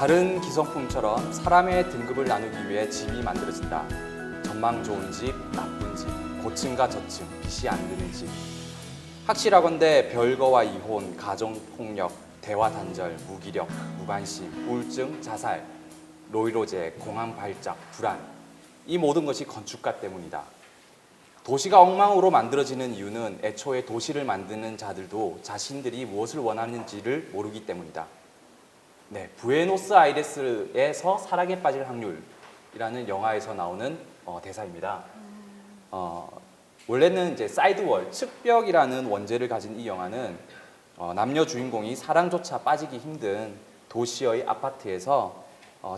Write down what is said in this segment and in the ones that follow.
다른 기성품처럼 사람의 등급을 나누기 위해 집이 만들어진다. 전망 좋은 집, 나쁜 집, 고층과 저층, 빛이 안 드는 집. 확실하건대 별거와 이혼, 가정폭력, 대화 단절, 무기력, 무관심, 우울증, 자살, 노이로제, 공황 발작, 불안. 이 모든 것이 건축가 때문이다. 도시가 엉망으로 만들어지는 이유는 애초에 도시를 만드는 자들도 자신들이 무엇을 원하는지를 모르기 때문이다. 네, 부에노스아이레스에서 사랑에 빠질 확률이라는 영화에서 나오는 대사입니다. 원래는 이제 사이드월, 측벽이라는 원제를 가진 이 영화는 남녀 주인공이 사랑조차 빠지기 힘든 도시의 아파트에서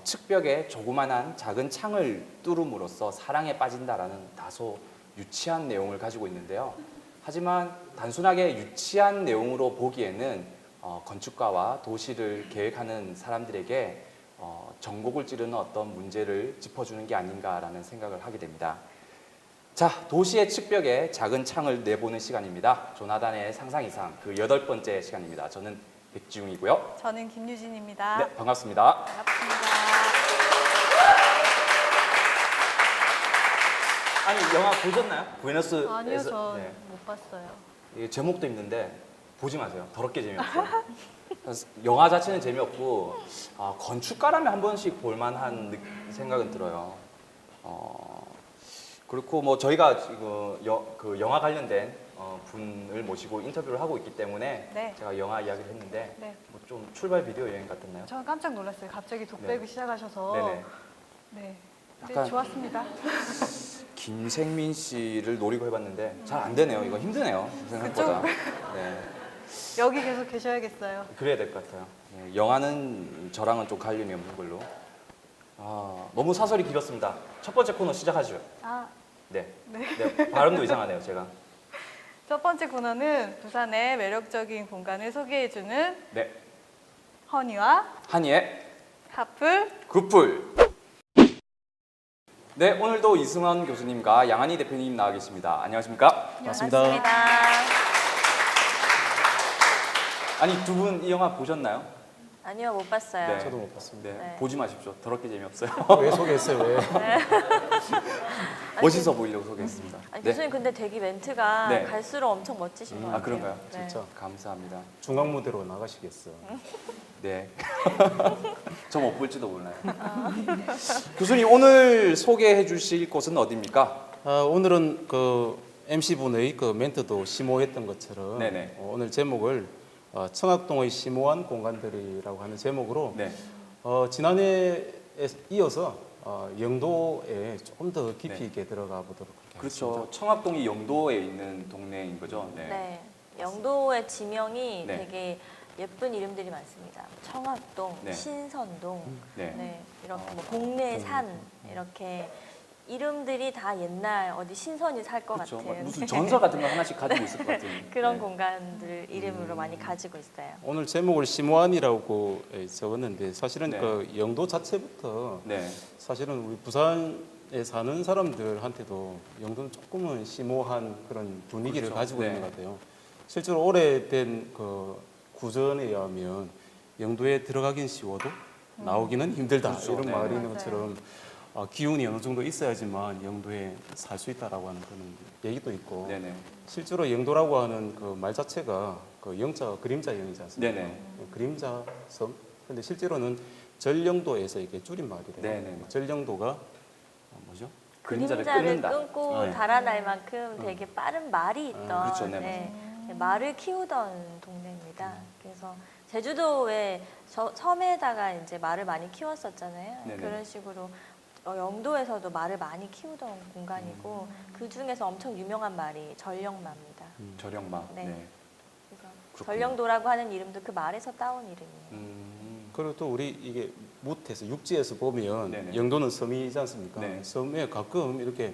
측벽에 조그만한 작은 창을 뚫음으로써 사랑에 빠진다라는 다소 유치한 내용을 가지고 있는데요. 하지만 단순하게 유치한 내용으로 보기에는 건축가와 도시를 계획하는 사람들에게 전곡을 찌르는 어떤 문제를 짚어주는 게 아닌가라는 생각을 하게 됩니다. 자, 도시의 측벽에 작은 창을 내보는 시간입니다. 조나단의 상상 이상 그 8번째 시간입니다. 저는 백지웅이고요. 저는 김유진입니다. 네, 반갑습니다. 반갑습니다. 아니, 영화 보셨나요? 부에노스에서. 아니요, 전 네. 못 봤어요. 이게 제목도 힘든데 보지 마세요. 더럽게 재미없어요. 영화 자체는 재미없고 건축가라면 한 번씩 볼만한 생각은 들어요. 그렇고 뭐 저희가 지금 그 영화 관련된 분을 모시고 인터뷰를 하고 있기 때문에 네. 제가 영화 이야기를 했는데 네. 뭐 좀 출발 비디오 여행 같았나요? 저는 깜짝 놀랐어요. 갑자기 독백을 네. 시작하셔서. 네네. 네. 근데 약간- 좋았습니다. 김생민 씨를 노리고 해봤는데 잘 안 되네요. 이거 힘드네요. 생각보다. 네. 여기 계속 계셔야겠어요. 그래야 될 것 같아요. 네, 영화는 저랑은 좀 관련이 없는 걸로. 너무 사설이 길었습니다. 첫 번째 코너 시작하죠. 네. 네. 네, 발음도 이상하네요, 제가. 첫 번째 코너는 부산의 매력적인 공간을 소개해주는 네. 허니와 한이의 하플. 굿풀. 네, 오늘도 이승원 교수님과 양한희 대표님 나와 계십니다. 안녕하십니까? 반갑습니다. 아니, 두 분 이 영화 보셨나요? 아니요, 못 봤어요. 네. 저도 못 봤습니다. 네, 네. 보지 마십시오. 더럽게 재미없어요. 왜 소개했어요? 왜? 멋있어 보이려고 소개했습니다. 아니, 네. 교수님 근데 되게 멘트가 네. 갈수록 엄청 멋지신 것 같아요. 그런가요? 네. 진짜 감사합니다. 중앙 무대로 나가시겠어. 네. 저 못 볼지도 몰라요. 교수님, 오늘 소개해 주실 곳은 어디입니까? 오늘은 그 MC 분의 그 멘트도 심오했던 것처럼 네네. 오늘 제목을 청학동의 심오한 공간들이라고 하는 제목으로 네. 지난해에 이어서 영도에 조금 더 깊이 네. 있게 들어가 보도록 하겠습니다. 그렇죠. 청학동이 영도에 있는 동네인 거죠. 네. 네. 영도의 지명이 네. 되게 예쁜 이름들이 많습니다. 청학동, 네. 신선동, 네. 네. 이렇게 뭐 공내산 이렇게 이름들이 다 옛날 어디 신선이 살 것 그렇죠. 같은 무슨 전설 같은 거 하나씩 가지고 있을 것 같은 그런 네. 공간들 이름으로 많이 가지고 있어요. 오늘 제목을 심오한이라고 적었는데 사실은 네. 그 영도 자체부터 네. 사실은 우리 부산에 사는 사람들한테도 영도는 조금은 심오한 그런 분위기를 그렇죠. 가지고 네. 있는 것 같아요. 실제로 오래된 그 구전에 의하면 영도에 들어가긴 쉬워도 나오기는 힘들다 그렇죠. 이런 네. 말이 있는 맞아요. 것처럼 기운이 어느 정도 있어야지만 영도에 살 수 있다라고 하는 그런 얘기도 있고 네네. 실제로 영도라고 하는 그 말 자체가 그 영자가 그림자 영이지 않습니까? 네네. 그림자 섬. 근데 실제로는 전령도에서 이게 줄임말이래요. 네네. 전령도가 뭐죠? 그림자를 그림자를 끊는다. 끊고 네. 달아날 만큼 되게 빠른 말이 있던 그렇죠. 네, 말을 키우던 동네입니다. 그래서 제주도에 섬에다가 이제 말을 많이 키웠었잖아요. 네네. 그런 식으로 영도에서도 말을 많이 키우던 공간이고 그 중에서 엄청 유명한 말이 전령마입니다. 저령마. 네. 네. 그래서 그렇군요. 전령도라고 하는 이름도 그 말에서 따온 이름이에요. 그리고 또 우리 이게 무태에서 육지에서 보면 네네. 영도는 섬이지 않습니까? 네. 섬에 가끔 이렇게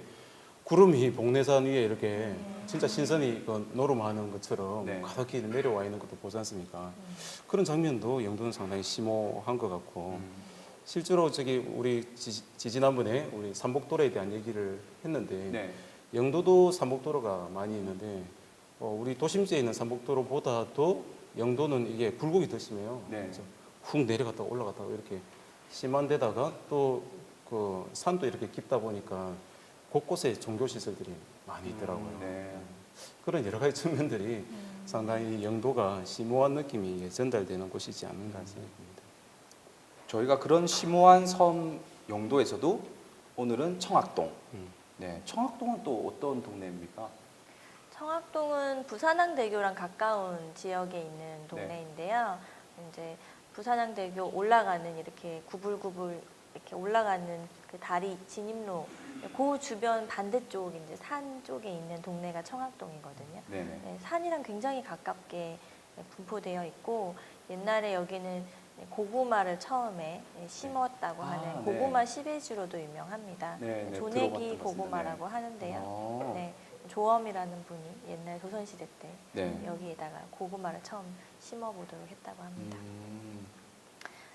구름이 복내산 위에 이렇게 진짜 신선이 그 노름하는 것처럼 네. 가득히 내려와 있는 것도 보지 않습니까? 그런 장면도 영도는 상당히 심오한 것 같고 실제로 저기 우리 지지난번에 우리 삼복도로에 대한 얘기를 했는데 네. 영도도 삼복도로가 많이 있는데 우리 도심지에 있는 삼복도로보다도 영도는 이게 굴곡이 더 심해요. 네. 그래서 훅 내려갔다가 올라갔다가 이렇게 심한 데다가 또 그 산도 이렇게 깊다 보니까 곳곳에 종교 시설들이 많이 있더라고요. 네. 그런 여러 가지 측면들이 상당히 영도가 심오한 느낌이 전달되는 곳이지 않는가 생각합니다. 저희가 그런 심오한 섬 영도에서도 오늘은 청학동. 네, 청학동은 또 어떤 동네입니까? 청학동은 부산항대교랑 가까운 지역에 있는 동네인데요. 이제 부산항대교 올라가는 이렇게 구불구불 이렇게 올라가는 그 다리 진입로 그 주변 반대쪽 이제 산 쪽에 있는 동네가 청학동이거든요. 네네. 네, 산이랑 굉장히 가깝게 분포되어 있고 옛날에 여기는 고구마를 처음에 심었다고 아, 하는 네. 고구마 시베지로도 유명합니다. 네, 네, 조내기 들어봤던 것 고구마라고 같습니다. 하는데요. 네, 조엄이라는 분이 옛날 조선시대 때 네. 여기에다가 고구마를 처음 심어보도록 했다고 합니다. 음,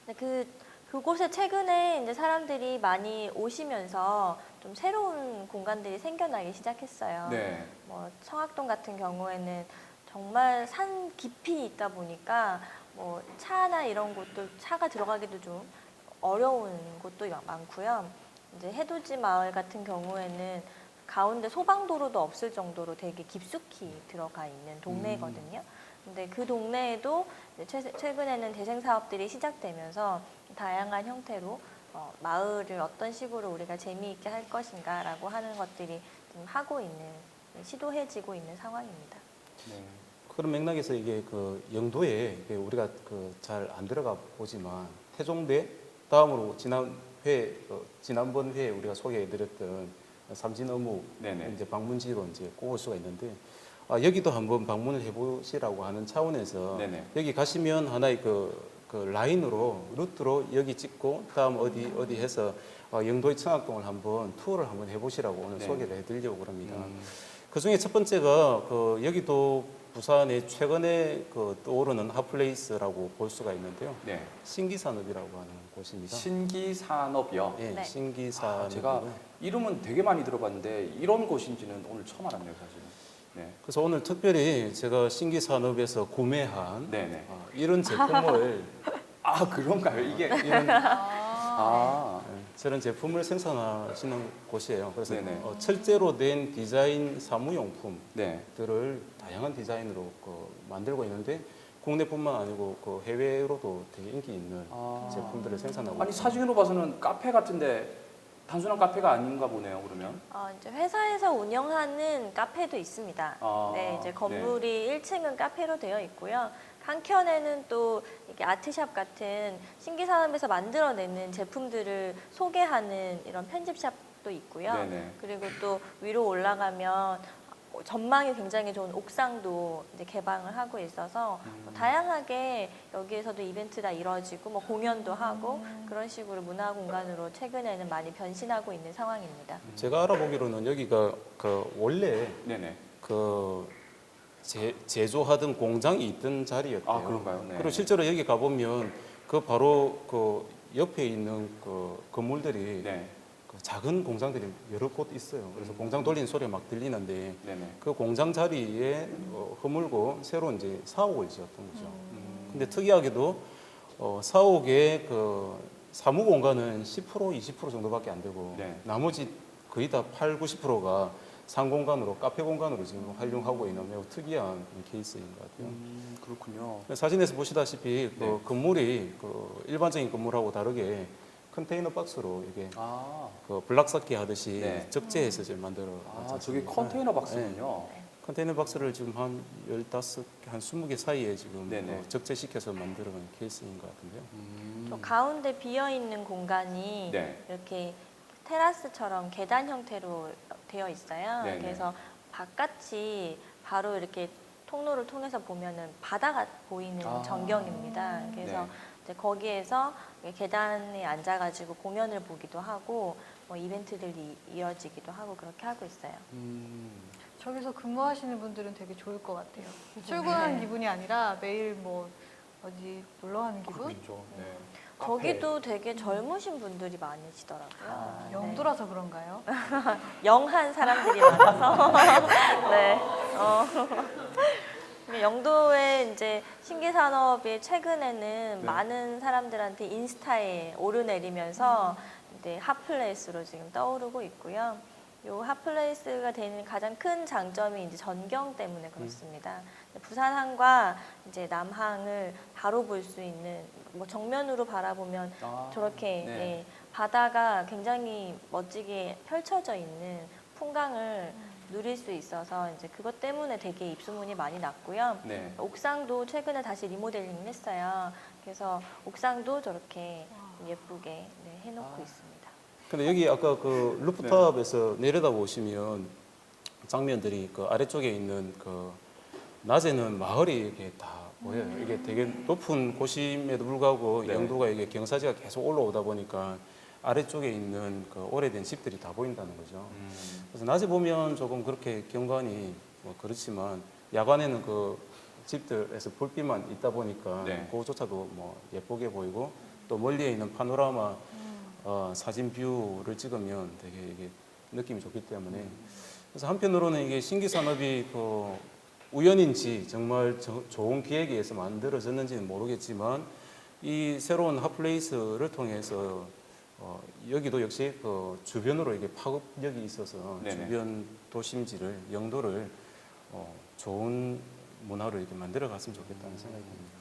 근데 그곳에 최근에 이제 사람들이 많이 오시면서 좀 새로운 공간들이 생겨나기 시작했어요. 네. 뭐 청학동 같은 경우에는 정말 산 깊이 있다 보니까 뭐 차나 이런 곳도 차가 들어가기도 좀 어려운 곳도 많고요. 이제 해돋이 마을 같은 경우에는 가운데 소방도로도 없을 정도로 되게 깊숙이 들어가 있는 동네거든요. 근데 그 동네에도 최근에는 대생 사업들이 시작되면서 다양한 형태로 마을을 어떤 식으로 우리가 재미있게 할 것인가라고 하는 것들이 좀 하고 있는 시도해지고 있는 상황입니다. 네. 그런 맥락에서 이게 그 영도에 우리가 그 잘 안 들어가 보지만 태종대 다음으로 지난번 회에 우리가 소개해드렸던 삼진어묵 네네. 이제 방문지로 이제 꼽을 수가 있는데 여기도 한번 방문을 해보시라고 하는 차원에서 네네. 여기 가시면 하나의 그 라인으로 루트로 여기 찍고 다음 어디 해서 영도의 청학동을 한번 투어를 한번 해보시라고 오늘 네. 소개를 해드리려고 그럽니다. 음, 그 중에 첫 번째가 그 여기도 부산에 최근에 그 떠오르는 핫플레이스라고 볼 수가 있는데요. 네. 신기산업이라고 하는 곳입니다. 신기산업이요. 예, 네. 신기산업. 제가 이름은 되게 많이 들어봤는데 이런 곳인지는 오늘 처음 알았네요, 사실은. 네. 그래서 오늘 특별히 제가 신기산업에서 구매한 네네. 이런 제품을 아, 그런가요? 이게 이런 아, 저런 제품을 생산하시는 곳이에요. 그래서 네네. 철제로 된 디자인 사무용품들을 네. 다양한 디자인으로 만들고 있는데 국내뿐만 아니고 그 해외로도 되게 인기 있는 아. 제품들을 생산하고 아니 있습니다. 사진으로 봐서는 카페 같은데 단순한 카페가 아닌가 보네요. 그러면. 이제 회사에서 운영하는 카페도 있습니다. 아, 네, 이제 건물이 1층은 카페로 되어 있고요. 한켠에는 또 이렇게 아트샵 같은 신기산업에서 만들어내는 제품들을 소개하는 이런 편집샵도 있고요. 네네. 그리고 또 위로 올라가면 전망이 굉장히 좋은 옥상도 이제 개방을 하고 있어서 뭐 다양하게 여기에서도 이벤트가 이루어지고 뭐 공연도 하고 그런 식으로 문화 공간으로 최근에는 많이 변신하고 있는 상황입니다. 제가 알아보기로는 여기가 그 원래 네네. 그 제조하던 공장이 있던 자리였대요. 아, 그런가요? 네. 그리고 실제로 여기 가보면 그 바로 그 옆에 있는 그 건물들이 네. 그 작은 공장들이 여러 곳 있어요. 그래서 공장 돌리는 소리가 막 들리는데 네네. 그 공장 자리에 허물고 새로 이제 사옥을 지었던 거죠. 근데 특이하게도 사옥의 그 사무 공간은 10% 20% 정도밖에 안 되고 네. 나머지 거의 다 8, 90%가 상공간으로 카페 공간으로 지금 활용하고 있는 매우 특이한 케이스인 것 같아요. 그렇군요. 사진에서 보시다시피 그 네. 건물이 그 일반적인 건물하고 다르게 컨테이너 박스로 이게 아, 그 블락석기 하듯이 네. 적재해서 지금 만들어. 저게 컨테이너 박스군요. 컨테이너 박스를 지금 한 15개, 한 20개 사이에 지금 네네. 적재시켜서 만들어낸 케이스인 것 같은데요. 또 가운데 비어 있는 공간이 네. 이렇게 테라스처럼 계단 형태로 되어 있어요. 네네. 그래서 바깥이 바로 이렇게 통로를 통해서 보면은 바다가 보이는 아. 전경입니다. 그래서 네. 이제 거기에서 계단에 앉아가지고 공연을 보기도 하고 뭐 이벤트들이 이어지기도 하고 그렇게 하고 있어요. 저기서 근무하시는 분들은 되게 좋을 것 같아요. 출근하는 네. 기분이 아니라 매일 뭐 어디 놀러 가는 기분? 그렇죠. 네. 거기도 되게 젊으신 분들이 많으시더라고요. 네. 영도라서 그런가요? 영한 사람들이 많아서 네. 영도의 이제 신기 산업이 최근에는 네. 많은 사람들한테 인스타에 오르내리면서 이제 핫플레이스로 지금 떠오르고 있고요. 요 핫플레이스가 되는 가장 큰 장점이 이제 전경 때문에 그렇습니다. 부산항과 이제 남항을 바로 볼 수 있는 뭐 정면으로 바라보면 아, 저렇게 네. 예, 바다가 굉장히 멋지게 펼쳐져 있는 풍광을 누릴 수 있어서 이제 그것 때문에 되게 입소문이 많이 났고요. 네. 옥상도 최근에 다시 리모델링 했어요. 그래서 옥상도 저렇게 예쁘게 네, 해놓고 있습니다. 근데 여기 아까 그 루프탑에서 내려다 보시면 장면들이 그 아래쪽에 있는 그 낮에는 마을이 이렇게 다 보여요. 이게 되게 높은 곳임에도 불구하고 네. 영도가 이게 경사지가 계속 올라오다 보니까 아래쪽에 있는 그 오래된 집들이 다 보인다는 거죠. 그래서 낮에 보면 조금 그렇게 경관이 뭐 그렇지만 야간에는 그 집들에서 불빛만 있다 보니까 네. 그조차도 뭐 예쁘게 보이고 또 멀리에 있는 파노라마 사진 뷰를 찍으면 되게 이게 느낌이 좋기 때문에 그래서 한편으로는 이게 신기 산업이 그 우연인지 정말 좋은 기획에 의해서 만들어졌는지는 모르겠지만 이 새로운 핫플레이스를 통해서 여기도 역시 그 주변으로 이게 파급력이 있어서 네네. 주변 도심지를 영도를 좋은 문화로 이렇게 만들어 갔으면 좋겠다는 생각이 듭니다.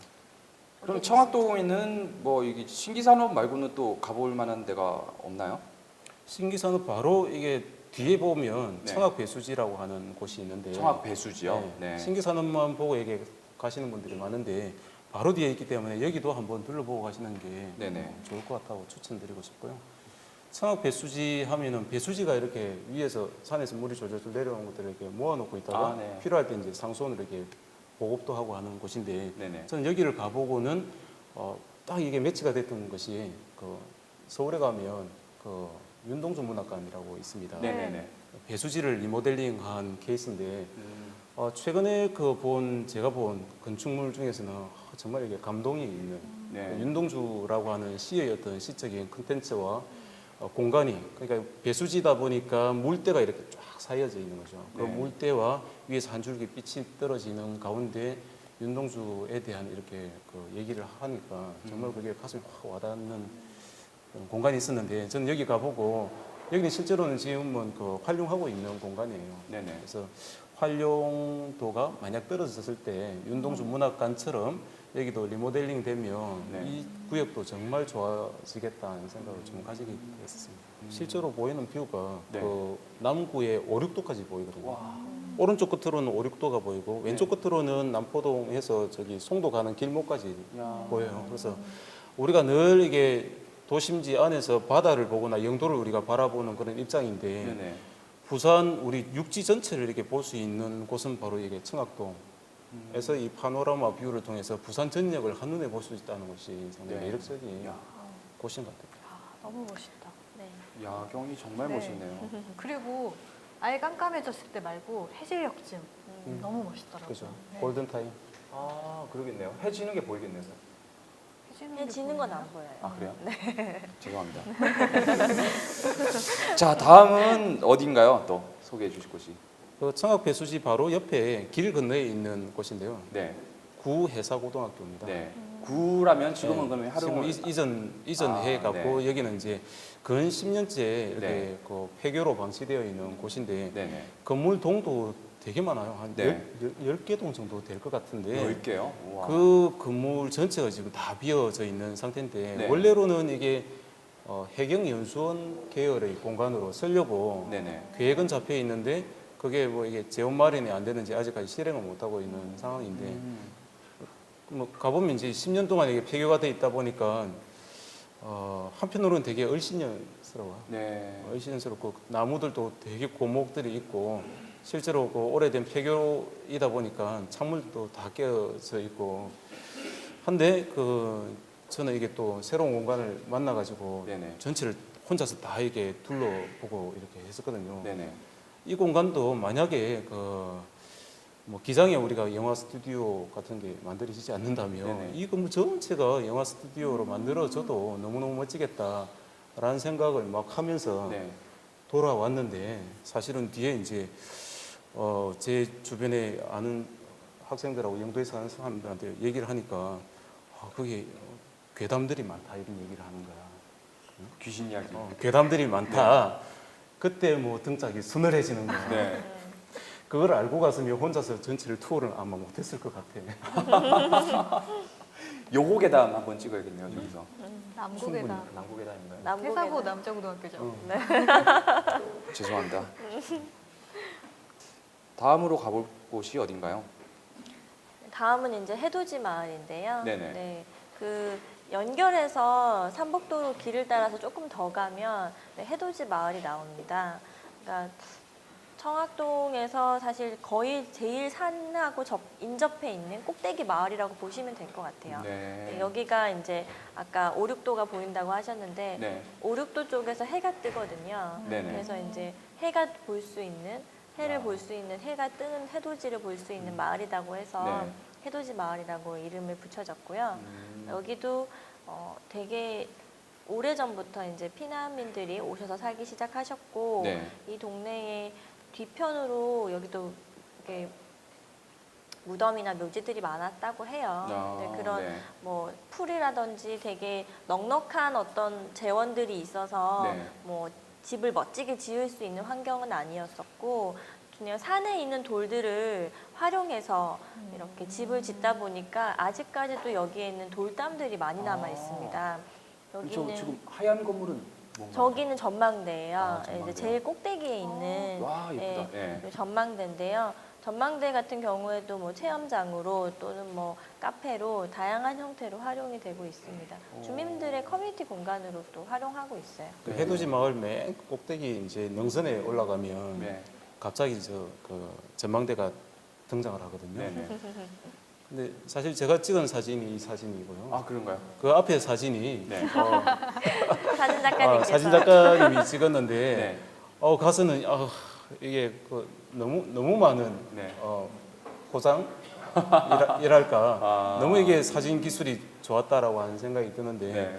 그럼 청학동에는 뭐 이게 신기산업 말고는 또 가볼 만한 데가 없나요? 신기산업 바로 이게 뒤에 보면 네. 청학배수지라고 하는 곳이 있는데 청학 배수지요. 네. 네. 신기산업만 보고 이게 가시는 분들이 많은데 바로 뒤에 있기 때문에 여기도 한번 둘러보고 가시는 게 네네. 좋을 것 같다고 추천드리고 싶고요. 청학 배수지 하면은 배수지가 이렇게 위에서 산에서 물이 졸졸 내려오는 것들을 이렇게 모아놓고 있다가 네. 필요할 때 이제 상수원으로 이렇게 보급도 하고 하는 곳인데 네네. 저는 여기를 가보고는 딱 이게 매치가 됐던 것이 그 서울에 가면 그 윤동주 문학관이라고 있습니다. 네네네. 배수지를 리모델링한 케이스인데 최근에 제가 본 건축물 중에서는 정말 이게 감동이 있는 네. 윤동주라고 하는 시의 어떤 시적인 컨텐츠와 공간이 그러니까 배수지다 보니까 물때가 이렇게 쫙 쌓여져 있는 거죠. 그 네. 물때와 위에서 한 줄기 빛이 떨어지는 가운데 윤동주에 대한 이렇게 그 얘기를 하니까 정말 그게 가슴이 확 와닿는 그런 공간이 있었는데 저는 여기 가보고 여기는 실제로는 지금은 그 활용하고 있는 공간이에요. 네네. 그래서 활용도가 만약 떨어졌을 때 윤동주 문학관처럼 여기도 리모델링 되면 네. 이 구역도 정말 좋아지겠다는 생각을 좀 가지게 됐습니다. 실제로 보이는 뷰가 네. 그 남구의 5, 6도까지 보이거든요. 와. 오른쪽 끝으로는 5, 6도가 보이고 왼쪽 끝으로는 남포동에서 저기 송도 가는 길목까지 야. 보여요. 그래서 우리가 늘 이게 도심지 안에서 바다를 보거나 영도를 우리가 바라보는 그런 입장인데 네네. 부산 우리 육지 전체를 이렇게 볼 수 있는 곳은 바로 이게 청학동에서 이 파노라마 뷰를 통해서 부산 전역을 한눈에 볼 수 있다는 것이 상당히 네. 매력적인 야. 곳인 것 같아요. 너무 멋있다. 네. 야경이 정말 네. 멋있네요. 그리고 아예 깜깜해졌을 때 말고 해질녘쯤 너무 멋있더라고요. 그죠? 네. 골든 타임. 아 그러겠네요. 해 지는 게 보이겠네요. 게 지는 건 보이나요? 안 보여요. 아 그래요? 네. 죄송합니다. 자 다음은 어딘가요? 또 소개해 주실 곳이. 그 청학 배수지 바로 옆에 길 건너에 있는 곳인데요. 네. 구해사고등학교입니다. 네. 구라면 지금은 네. 그러면 하루 지금 이전 아, 해 갖고 네. 여기는 이제 근 10년째 이렇게 네. 그 폐교로 방치되어 있는 곳인데 네네. 건물 동도 되게 많아요. 한 네. 10개 동 정도 될 것 같은데 10개요? 우와. 그 건물 전체가 지금 다 비어져 있는 상태인데 네. 원래로는 이게 해경연수원 계열의 공간으로 쓰려고 네네. 계획은 잡혀 있는데 그게 뭐 이게 재원 마련이 안 되는지 아직까지 실행을 못 하고 있는 상황인데 뭐 가보면 이제 10년 동안 이게 폐교가 돼 있다 보니까 한편으로는 되게 얼씬스러워요. 네. 얼씬스럽고 나무들도 되게 고목들이 있고 실제로 그 오래된 폐교이다 보니까 창문도 다 깨어져 있고 한데 저는 이게 또 새로운 공간을 만나가지고 네네. 전체를 혼자서 다 이게 둘러보고 이렇게 했었거든요. 네네. 이 공간도 만약에 뭐 기장에 우리가 영화 스튜디오 같은 게 만들어지지 않는다면 네네. 이 건물 전체가 영화 스튜디오로 만들어져도 너무너무 멋지겠다라는 생각을 막 하면서 네. 돌아왔는데 사실은 뒤에 이제 제 주변에 아는 학생들하고 영도에 사는 사람들한테 얘기를 하니까 거기 괴담들이 많다 이런 얘기를 하는 거야. 귀신 이야기. 괴담들이 많다. 그때 뭐 등짝이 서늘해지는 거야. 네. 그걸 알고 갔으면 혼자서 전체를 투어를 아마 못했을 것 같아. 요고 계단 한번 찍어야겠네요, 저기서. 남고계다. 남고 계단인가요? 회사고 남북에는 남자고등학교죠. 죄송합니다. 다음으로 가볼 곳이 어딘가요? 다음은 이제 해돋이 마을인데요. 네네. 네, 그 연결해서 삼복도로 길을 따라서 조금 더 가면 해돋이 마을이 나옵니다. 그러니까 청학동에서 사실 거의 제일 산하고 인접해 있는 꼭대기 마을이라고 보시면 될 것 같아요. 네. 네, 여기가 이제 아까 5, 6도가 보인다고 하셨는데 네. 5, 6도 쪽에서 해가 뜨거든요. 네네. 그래서 이제 해가 볼 수 있는 해를 아. 볼 수 있는 해가 뜨는 해돋이를 볼 수 있는 마을이라고 해서 네. 해돋이 마을이라고 이름을 붙여졌고요. 여기도 되게 오래전부터 이제 피난민들이 오셔서 살기 시작하셨고 네. 이 동네의 뒤편으로 여기도 이렇게 무덤이나 묘지들이 많았다고 해요. 네, 그런 네. 뭐 풀이라든지 되게 넉넉한 어떤 재원들이 있어서 네. 뭐 집을 멋지게 지을 수 있는 환경은 아니었었고 그냥 산에 있는 돌들을 활용해서 이렇게 집을 짓다 보니까 아직까지도 여기에 있는 돌담들이 많이 남아 있습니다. 여기는 지금 하얀 건물은 뭔가요? 저기는 전망대예요. 아, 전망대요. 이제 제일 꼭대기에 있는 와, 예쁘다. 예. 전망대인데요. 전망대 같은 경우에도 뭐 체험장으로 또는 뭐 카페로 다양한 형태로 활용이 되고 있습니다. 주민들의 커뮤니티 공간으로 또 활용하고 있어요. 그 해돋이 마을 맨 꼭대기 이제 능선에 올라가면 네. 갑자기 그 전망대가 등장을 하거든요. 네네. 근데 사실 제가 찍은 사진이 이 사진이고요. 아, 그런가요? 그 앞에 사진이 네. 사진 작가님께서 사진 작가님이 찍었는데 네. 가서는 이게 너무 많은 네. 포장 이랄까 아. 너무 이게 사진 기술이 좋았다라고 하는 생각이 드는데 네.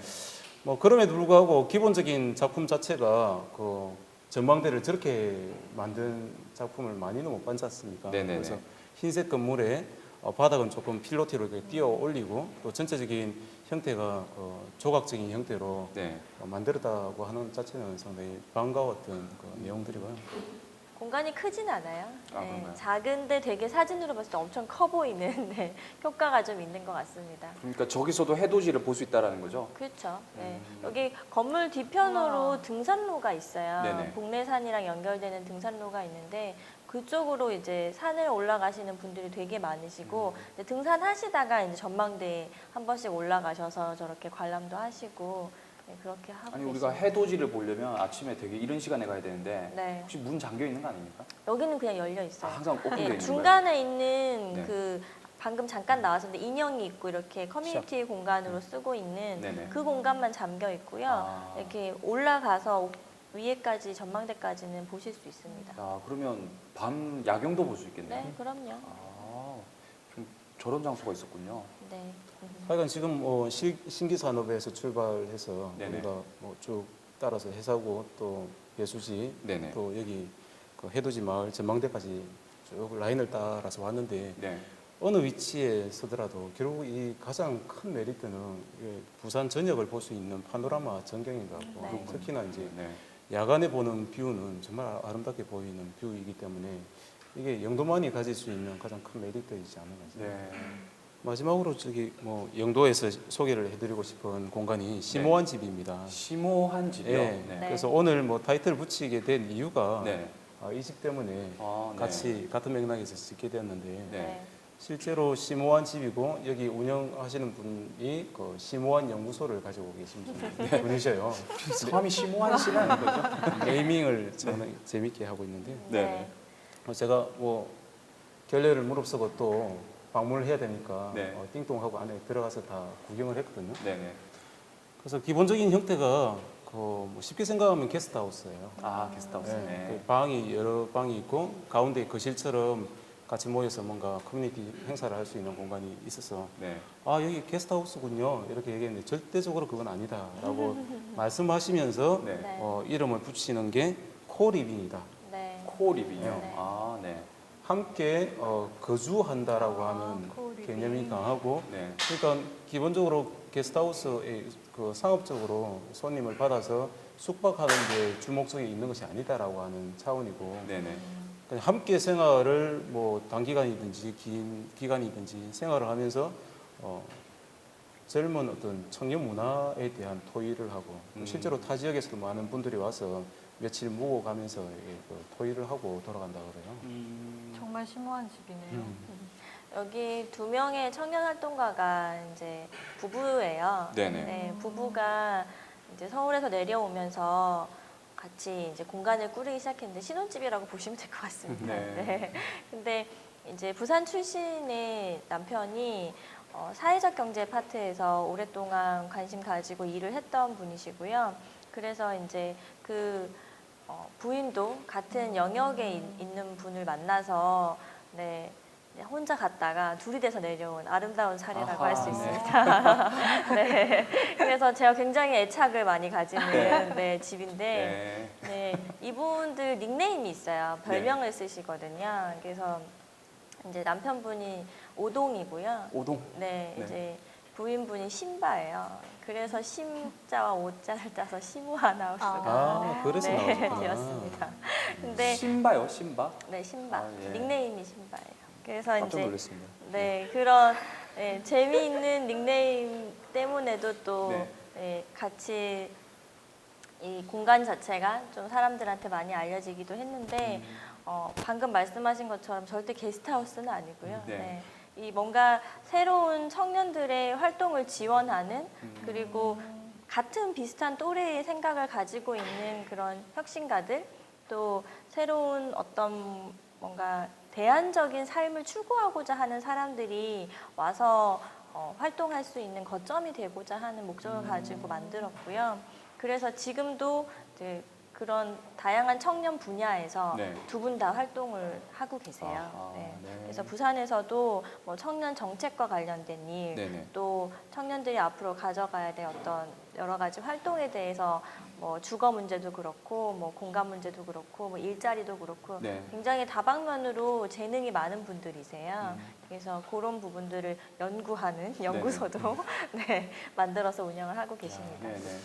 뭐 그럼에도 불구하고 기본적인 작품 자체가 그 전망대를 저렇게 만든 작품을 많이는 못 봤지 않습니까? 네네네. 그래서 흰색 건물에 바닥은 조금 필로티로 이렇게 띄어 올리고 또 전체적인 형태가 조각적인 형태로 네. 만들었다고 하는 자체는 상당히 반가웠던 그 내용들이고요. 공간이 크진 않아요. 아, 그런가요? 작은데 되게 사진으로 봤을 때 엄청 커 보이는 효과가 좀 있는 것 같습니다. 그러니까 저기서도 해돋이를 볼 수 있다라는 거죠? 그렇죠. 네. 여기 건물 뒤편으로 우와. 등산로가 있어요. 네네. 복례산이랑 연결되는 등산로가 있는데 그쪽으로 이제 산을 올라가시는 분들이 되게 많으시고 이제 등산하시다가 이제 전망대에 한 번씩 올라가셔서 저렇게 관람도 하시고 네, 그렇게 하고 아니 우리가 계십니다. 해돋이를 보려면 아침에 되게 이른 시간에 가야 되는데 네. 혹시 문 잠겨 있는 거 아닙니까? 여기는 그냥 열려 있어요. 항상 오픈되어 있는 거예요? 중간에 있는 네. 그 방금 잠깐 나왔었는데 인형이 있고 이렇게 커뮤니티 공간으로 쓰고 있는 네네. 그 공간만 잠겨 있고요. 아. 이렇게 올라가서 위에까지 전망대까지는 보실 수 있습니다. 아, 그러면 밤 야경도 볼 수 있겠네요. 네, 그럼요. 아, 좀 저런 장소가 있었군요. 네. 하여간 지금 뭐 신기산업에서 출발해서 네네. 우리가 뭐 쭉 따라서 해사고 또 예수지 네네. 또 여기 그 해돋이 마을 전망대까지 쭉 라인을 따라서 왔는데 네. 어느 위치에 서더라도 결국 이 가장 큰 메리트는 이게 부산 전역을 볼 수 있는 파노라마 전경인 것 같고 네. 특히나 이제 네. 야간에 보는 뷰는 정말 아름답게 보이는 뷰이기 때문에 이게 영도만이 가질 수 있는 가장 큰 메리트이지 않나 싶습니다. 네. 마지막으로 저기 뭐 영도에서 소개를 해드리고 싶은 공간이 심오한 집입니다. 심오한 집이요. 예, 네. 그래서 오늘 뭐 타이틀 붙이게 된 이유가 네. 이 집 때문에 아, 네. 같이 같은 맥락에서 짓게 되었는데 네. 실제로 심오한 집이고 여기 운영하시는 분이 그 심오한 연구소를 가지고 계신 분이셔요. 성함이 심오한 씨는 아닌 거죠? 네이밍을 저는 재밌게 하고 있는데 네. 제가 뭐 결례를 무릅쓰고 또 방문을 해야 되니까 네. 띵동하고 안에 들어가서 다 구경을 했거든요. 네네. 그래서 기본적인 형태가 뭐 쉽게 생각하면 게스트하우스예요. 아, 게스트하우스. 네. 네. 그 방이 여러 방이 있고 가운데 거실처럼 같이 모여서 뭔가 커뮤니티 행사를 할 수 있는 공간이 있어서 네. 여기 게스트하우스군요 이렇게 얘기했는데 절대적으로 그건 아니다라고 말씀하시면서 네. 이름을 붙이는 게 코리빙이다. 네. 코리빙이요. 네. 아, 네. 함께 거주한다라고 하는 코리비. 개념이 강하고 네. 그러니까 기본적으로 게스트하우스의 그 상업적으로 손님을 받아서 숙박하는 게 주목적이 있는 것이 아니다라고 하는 차원이고 네네. 그냥 함께 생활을 뭐 단기간이든지 긴 기간이든지 생활을 하면서 젊은 어떤 청년 문화에 대한 토의를 하고 실제로 타 지역에서도 많은 분들이 와서 며칠 묵어 가면서 토의를 하고 돌아간다 그래요. 정말 심오한 집이네요. 여기 2명의 청년 활동가가 이제 부부예요. 네네. 네, 부부가 이제 서울에서 내려오면서 같이 이제 공간을 꾸리기 시작했는데 신혼집이라고 보시면 될 것 같습니다. 네. 네. 근데 이제 부산 출신의 남편이 사회적 경제 파트에서 오랫동안 관심 가지고 일을 했던 분이시고요. 그래서 이제 그 부인도 같은 영역에 있는 분을 만나서 네, 혼자 갔다가 둘이 돼서 내려온 아름다운 사례라고 할 수 아하, 네. 있습니다. 네. 그래서 제가 굉장히 애착을 많이 가지는 네, 집인데 네. 네, 이분들 닉네임이 있어요. 별명을 쓰시거든요. 그래서 이제 남편분이 오동이고요. 오동. 네, 네. 이제 부인분이 신바예요. 그래서 심자와 오자를 따서 심우 아나운서가 그래서 네, 나오셨구나. 되었습니다. 근데 신바요, 신바? 네, 신바. 아, 예. 닉네임이 신바예요. 그래서 깜짝 이제 놀랐습니다. 네, 그런 재미있는 닉네임 때문에도 또 네. 같이 이 공간 자체가 좀 사람들한테 많이 알려지기도 했는데 방금 말씀하신 것처럼 절대 게스트하우스는 아니고요. 네. 네. 이 뭔가 새로운 청년들의 활동을 지원하는 그리고 같은 비슷한 또래의 생각을 가지고 있는 그런 혁신가들 또 새로운 어떤 뭔가 대안적인 삶을 추구하고자 하는 사람들이 와서 활동할 수 있는 거점이 되고자 하는 목적을 가지고 만들었고요. 그래서 지금도 이제 그런 다양한 청년 분야에서 네. 두 분 다 활동을 하고 계세요. 아하, 네. 네. 그래서 부산에서도 뭐 청년 정책과 관련된 일, 네네. 또 청년들이 앞으로 가져가야 될 어떤 여러 가지 활동에 대해서 뭐 주거 문제도 그렇고 뭐 공간 문제도 그렇고 뭐 일자리도 그렇고 네. 굉장히 다방면으로 재능이 많은 분들이세요. 그래서 그런 부분들을 연구하는 연구소도 네, 만들어서 운영을 하고 계십니다. 네네.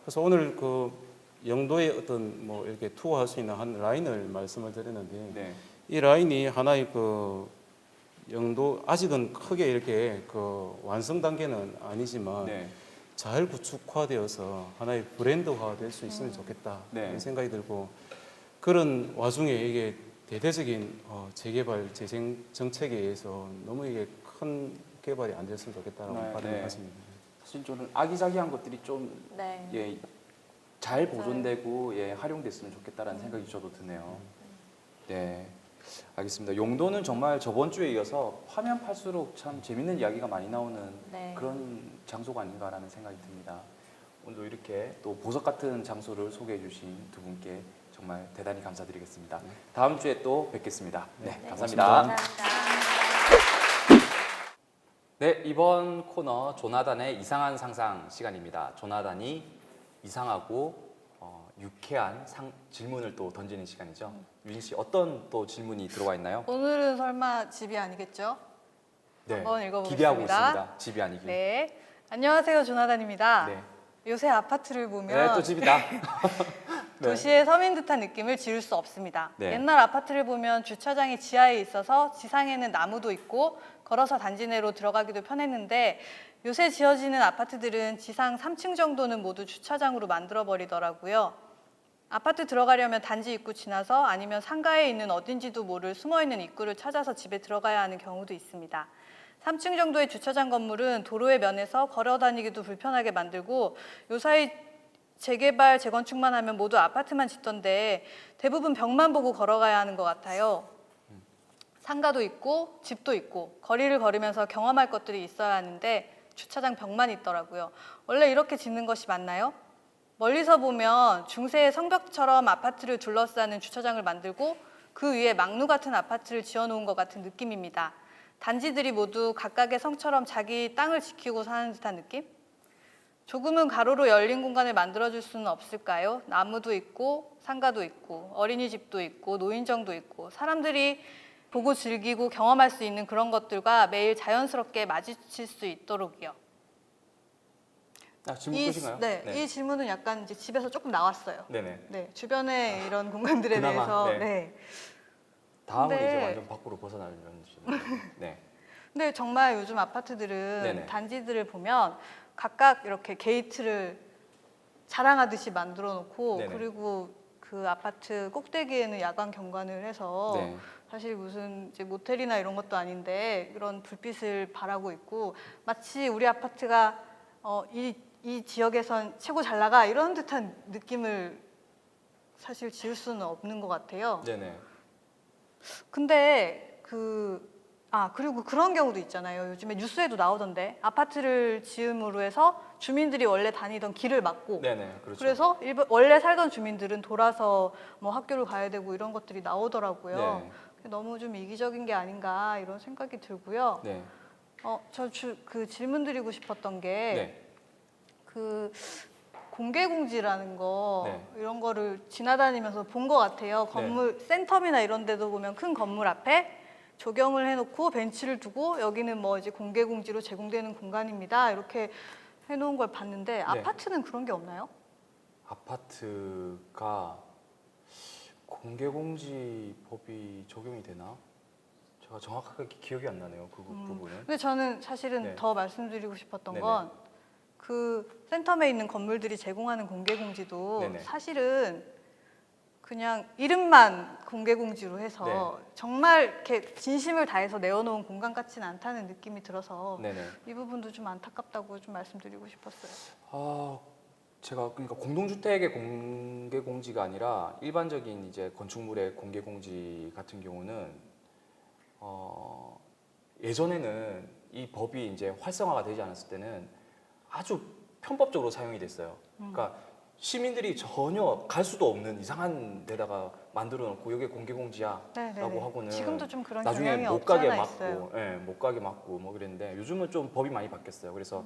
그래서 오늘 그 영도의 어떤 뭐 이렇게 투어할 수 있는 한 라인을 말씀을 드렸는데 네. 이 라인이 하나의 그 영도 아직은 크게 이렇게 그 완성 단계는 아니지만 네. 잘 구축화되어서 하나의 브랜드화 될 수 있으면 좋겠다 네. 이런 생각이 들고 그런 와중에 이게 대대적인 재개발 재생 정책에 의해서 너무 이게 큰 개발이 안 됐으면 좋겠다라고 네, 바람을 네. 가집니다. 사실 저는 아기자기한 것들이 좀 네. 예, 잘 보존되고 예, 활용됐으면 좋겠다라는 생각이 저도 드네요. 네, 알겠습니다. 용도는 정말 저번 주에 이어서 파면 팔수록 참 재밌는 이야기가 많이 나오는 네. 그런 장소가 아닌가라는 생각이 듭니다. 오늘도 이렇게 또 보석 같은 장소를 소개해 주신 두 분께 정말 대단히 감사드리겠습니다. 다음 주에 또 뵙겠습니다. 네, 네, 감사합니다. 감사합니다. 네, 이번 코너 조나단의 이상한 상상 시간입니다. 조나단이 이상하고 유쾌한 질문을 또 던지는 시간이죠. 유진 씨 어떤 또 질문이 들어와 있나요? 오늘은 설마 집이 아니겠죠? 한번 읽어보겠습니다. 기대하고 있습니다. 집이 아니길. 네. 안녕하세요, 조나단입니다. 네. 요새 아파트를 보면 네, 또 집이다. 네. 도시의 섬인 듯한 느낌을 지울 수 없습니다. 네. 옛날 아파트를 보면 주차장이 지하에 있어서 지상에는 나무도 있고 걸어서 단지 내로 들어가기도 편했는데 요새 지어지는 아파트들은 지상 3층 정도는 모두 주차장으로 만들어 버리더라고요. 아파트 들어가려면 단지 입구 지나서 아니면 상가에 있는 어딘지도 모를 숨어있는 입구를 찾아서 집에 들어가야 하는 경우도 있습니다. 3층 정도의 주차장 건물은 도로의 면에서 걸어 다니기도 불편하게 만들고 요사이 재개발, 재건축만 하면 모두 아파트만 짓던데 대부분 벽만 보고 걸어가야 하는 것 같아요. 상가도 있고 집도 있고 거리를 걸으면서 경험할 것들이 있어야 하는데 주차장 벽만 있더라고요. 원래 이렇게 짓는 것이 맞나요? 멀리서 보면 중세의 성벽처럼 아파트를 둘러싸는 주차장을 만들고 그 위에 막루 같은 아파트를 지어놓은 것 같은 느낌입니다. 단지들이 모두 각각의 성처럼 자기 땅을 지키고 사는 듯한 느낌? 조금은 가로로 열린 공간을 만들어줄 수는 없을까요? 나무도 있고 상가도 있고 어린이집도 있고 노인정도 있고 사람들이 보고 즐기고 경험할 수 있는 그런 것들과 매일 자연스럽게 마주칠 수 있도록이요. 질문 끝인가요? 이 질문은 약간 이제 집에서 조금 나왔어요. 네네. 네, 주변의 이런 공간들에 그나마, 대해서. 네. 네. 다음은 근데- 이제 완전 밖으로 벗어나는 질문. 네. 근데 정말 요즘 아파트들은 네네. 단지들을 보면 각각 이렇게 게이트를 자랑하듯이 만들어 놓고 네네. 그리고 그 아파트 꼭대기에는 야간 경관을 해서 네. 사실 무슨 이제 모텔이나 이런 것도 아닌데 이런 불빛을 발하고 있고 마치 우리 아파트가 이 지역에선 최고 잘 나가 이런 듯한 느낌을 사실 지울 수는 없는 것 같아요. 네네. 근데 그리고 그런 경우도 있잖아요. 요즘에 뉴스에도 나오던데 아파트를 지음으로 해서 주민들이 원래 다니던 길을 막고 네네. 그렇죠. 그래서 원래 살던 주민들은 돌아서 뭐 학교를 가야 되고 이런 것들이 나오더라고요. 네. 너무 좀 이기적인 게 아닌가 이런 생각이 들고요. 네. 그 질문 드리고 싶었던 게 네. 그 공개공지라는 거 네. 이런 거를 지나다니면서 본 것 같아요. 건물 센텀이나 이런 데도 보면 큰 건물 앞에 조경을 해놓고 벤치를 두고 여기는 뭐 이제 공개공지로 제공되는 공간입니다. 이렇게 해놓은 걸 봤는데 아파트는 그런 게 없나요? 아파트가 공개공지법이 적용이 되나? 제가 정확하게 기억이 안 나네요. 그 부분은. 근데 저는 사실은 네. 더 말씀드리고 싶었던 네네. 건 그 센텀에 있는 건물들이 제공하는 공개공지도 네네. 사실은 그냥 이름만 공개공지로 해서 정말 이렇게 진심을 다해서 내어놓은 공간 같지는 않다는 느낌이 들어서 네네. 이 부분도 좀 안타깝다고 좀 말씀드리고 싶었어요. 제가 그러니까 공동주택의 공개공지가 아니라 일반적인 이제 건축물의 공개공지 같은 경우는 예전에는 이 법이 이제 활성화가 되지 않았을 때는 아주 편법적으로 사용이 됐어요. 그러니까 시민들이 전혀 갈 수도 없는 이상한 데다가 만들어 놓고 여기 공개공지야라고 네네네. 하고는 지금도 좀 그런 나중에 경향이 못 없지 가게 않아 막고, 있어요. 못 가게 막고 뭐 그랬는데 요즘은 좀 법이 많이 바뀌었어요. 그래서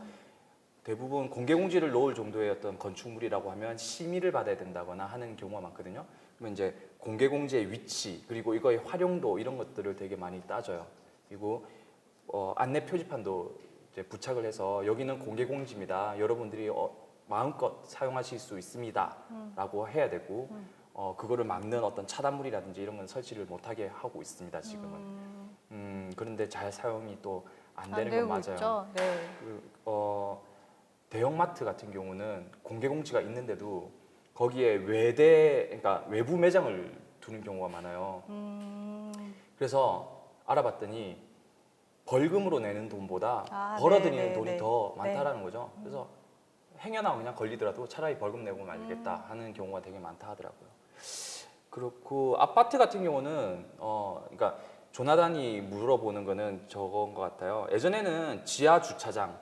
대부분 공개공지를 놓을 정도의 어떤 건축물이라고 하면 심의를 받아야 된다거나 하는 경우가 많거든요. 그러면 이제 공개공지의 위치 그리고 이거의 활용도 이런 것들을 되게 많이 따져요. 그리고 안내 표지판도 이제 부착을 해서 여기는 공개공지입니다. 여러분들이 마음껏 사용하실 수 있습니다라고 해야 되고 그거를 막는 어떤 차단물이라든지 이런 건 설치를 못하게 하고 있습니다. 지금은. 그런데 잘 사용이 또 안 되는 건 되고 맞아요. 있죠. 네. 대형마트 같은 경우는 공개공지가 있는데도 거기에 그러니까 외부 매장을 두는 경우가 많아요. 그래서 알아봤더니 벌금으로 내는 돈보다 벌어들이는 돈이 더 많다라는 거죠. 그래서 행여나 그냥 걸리더라도 차라리 벌금 내고 말겠다 하는 경우가 되게 많다 하더라고요. 그렇고 아파트 같은 경우는 그러니까 조나단이 물어보는 거는 저건 것 같아요. 예전에는 지하 주차장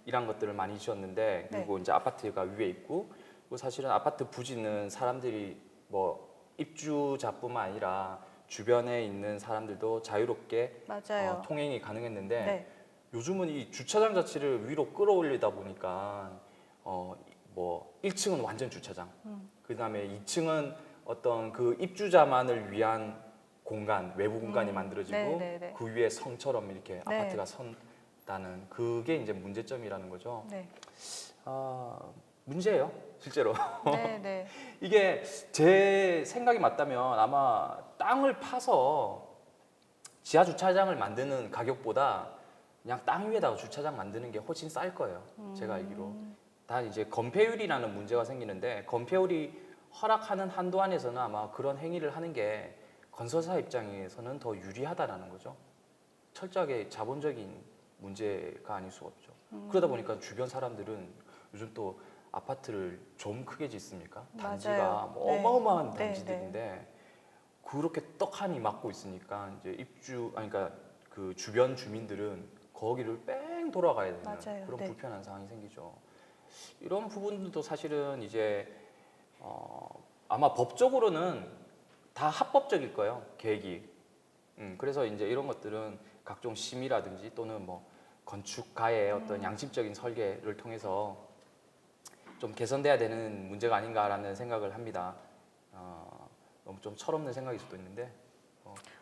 이런 것들을 많이 지었는데 그리고 이제 아파트가 위에 있고 그리고 사실은 아파트 부지는 사람들이 뭐 입주자뿐만 아니라 주변에 있는 사람들도 자유롭게 맞아요. 통행이 가능했는데 네. 요즘은 이 주차장 자체를 위로 끌어올리다 보니까 뭐 1층은 완전 주차장, 그다음에 2층은 어떤 그 입주자만을 위한 공간, 외부 공간이 만들어지고 네네네. 그 위에 성처럼 이렇게 아파트가 선다는 그게 이제 문제점이라는 거죠. 네. 문제예요, 실제로. 네. 이게 제 생각이 맞다면 아마 땅을 파서 지하 주차장을 만드는 가격보다 그냥 땅 위에다가 주차장 만드는 게 훨씬 쌀 거예요. 제가 알기로. 다 이제 건폐율이라는 문제가 생기는데 건폐율이 허락하는 한도 안에서는 아마 그런 행위를 하는 게 건설사 입장에서는 더 유리하다라는 거죠. 철저하게 자본적인 문제가 아닐 수가 없죠. 그러다 보니까 주변 사람들은 요즘 또 아파트를 좀 크게 짓습니까? 단지가 맞아요. 뭐 네. 어마어마한 네, 단지들인데 그렇게 떡하니 막고 있으니까 이제 그러니까 그 주변 주민들은 거기를 뺑 돌아가야 되는 맞아요. 그런 네. 불편한 상황이 생기죠. 이런 부분들도 사실은 이제 아마 법적으로는 다 합법적일 거예요. 계획이. 그래서 이제 이런 것들은 각종 심의라든지 또는 뭐 건축가의 어떤 양심적인 설계를 통해서 좀 개선돼야 되는 문제가 아닌가라는 생각을 합니다. 너무 좀 철없는 생각일 수도 있는데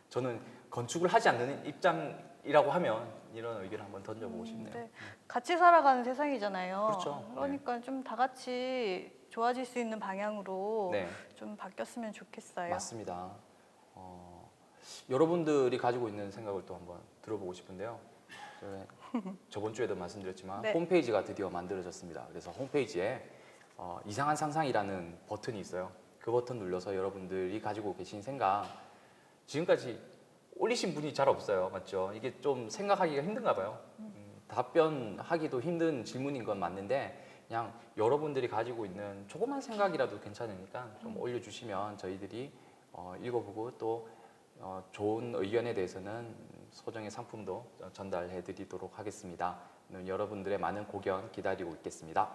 저는 건축을 하지 않는 입장이라고 하면 이런 의견을 한번 던져보고 싶네요. 네. 같이 살아가는 세상이잖아요. 그렇죠. 그러니까 좀 다 같이 좋아질 수 있는 방향으로 네, 좀 바뀌었으면 좋겠어요. 맞습니다. 여러분들이 가지고 있는 생각을 또 한번 들어보고 싶은데요. 저번 주에도 말씀드렸지만 네. 홈페이지가 드디어 만들어졌습니다. 그래서 홈페이지에 이상한 상상이라는 버튼이 있어요. 그 버튼 눌러서 여러분들이 가지고 계신 생각 지금까지 올리신 분이 잘 없어요. 맞죠? 이게 좀 생각하기가 힘든가 봐요. 답변하기도 힘든 질문인 건 맞는데 그냥 여러분들이 가지고 있는 조그만 생각이라도 괜찮으니까 좀 올려주시면 저희들이 읽어보고 또 좋은 의견에 대해서는 소정의 상품도 전달해 드리도록 하겠습니다. 오늘 여러분들의 많은 고견 기다리고 있겠습니다.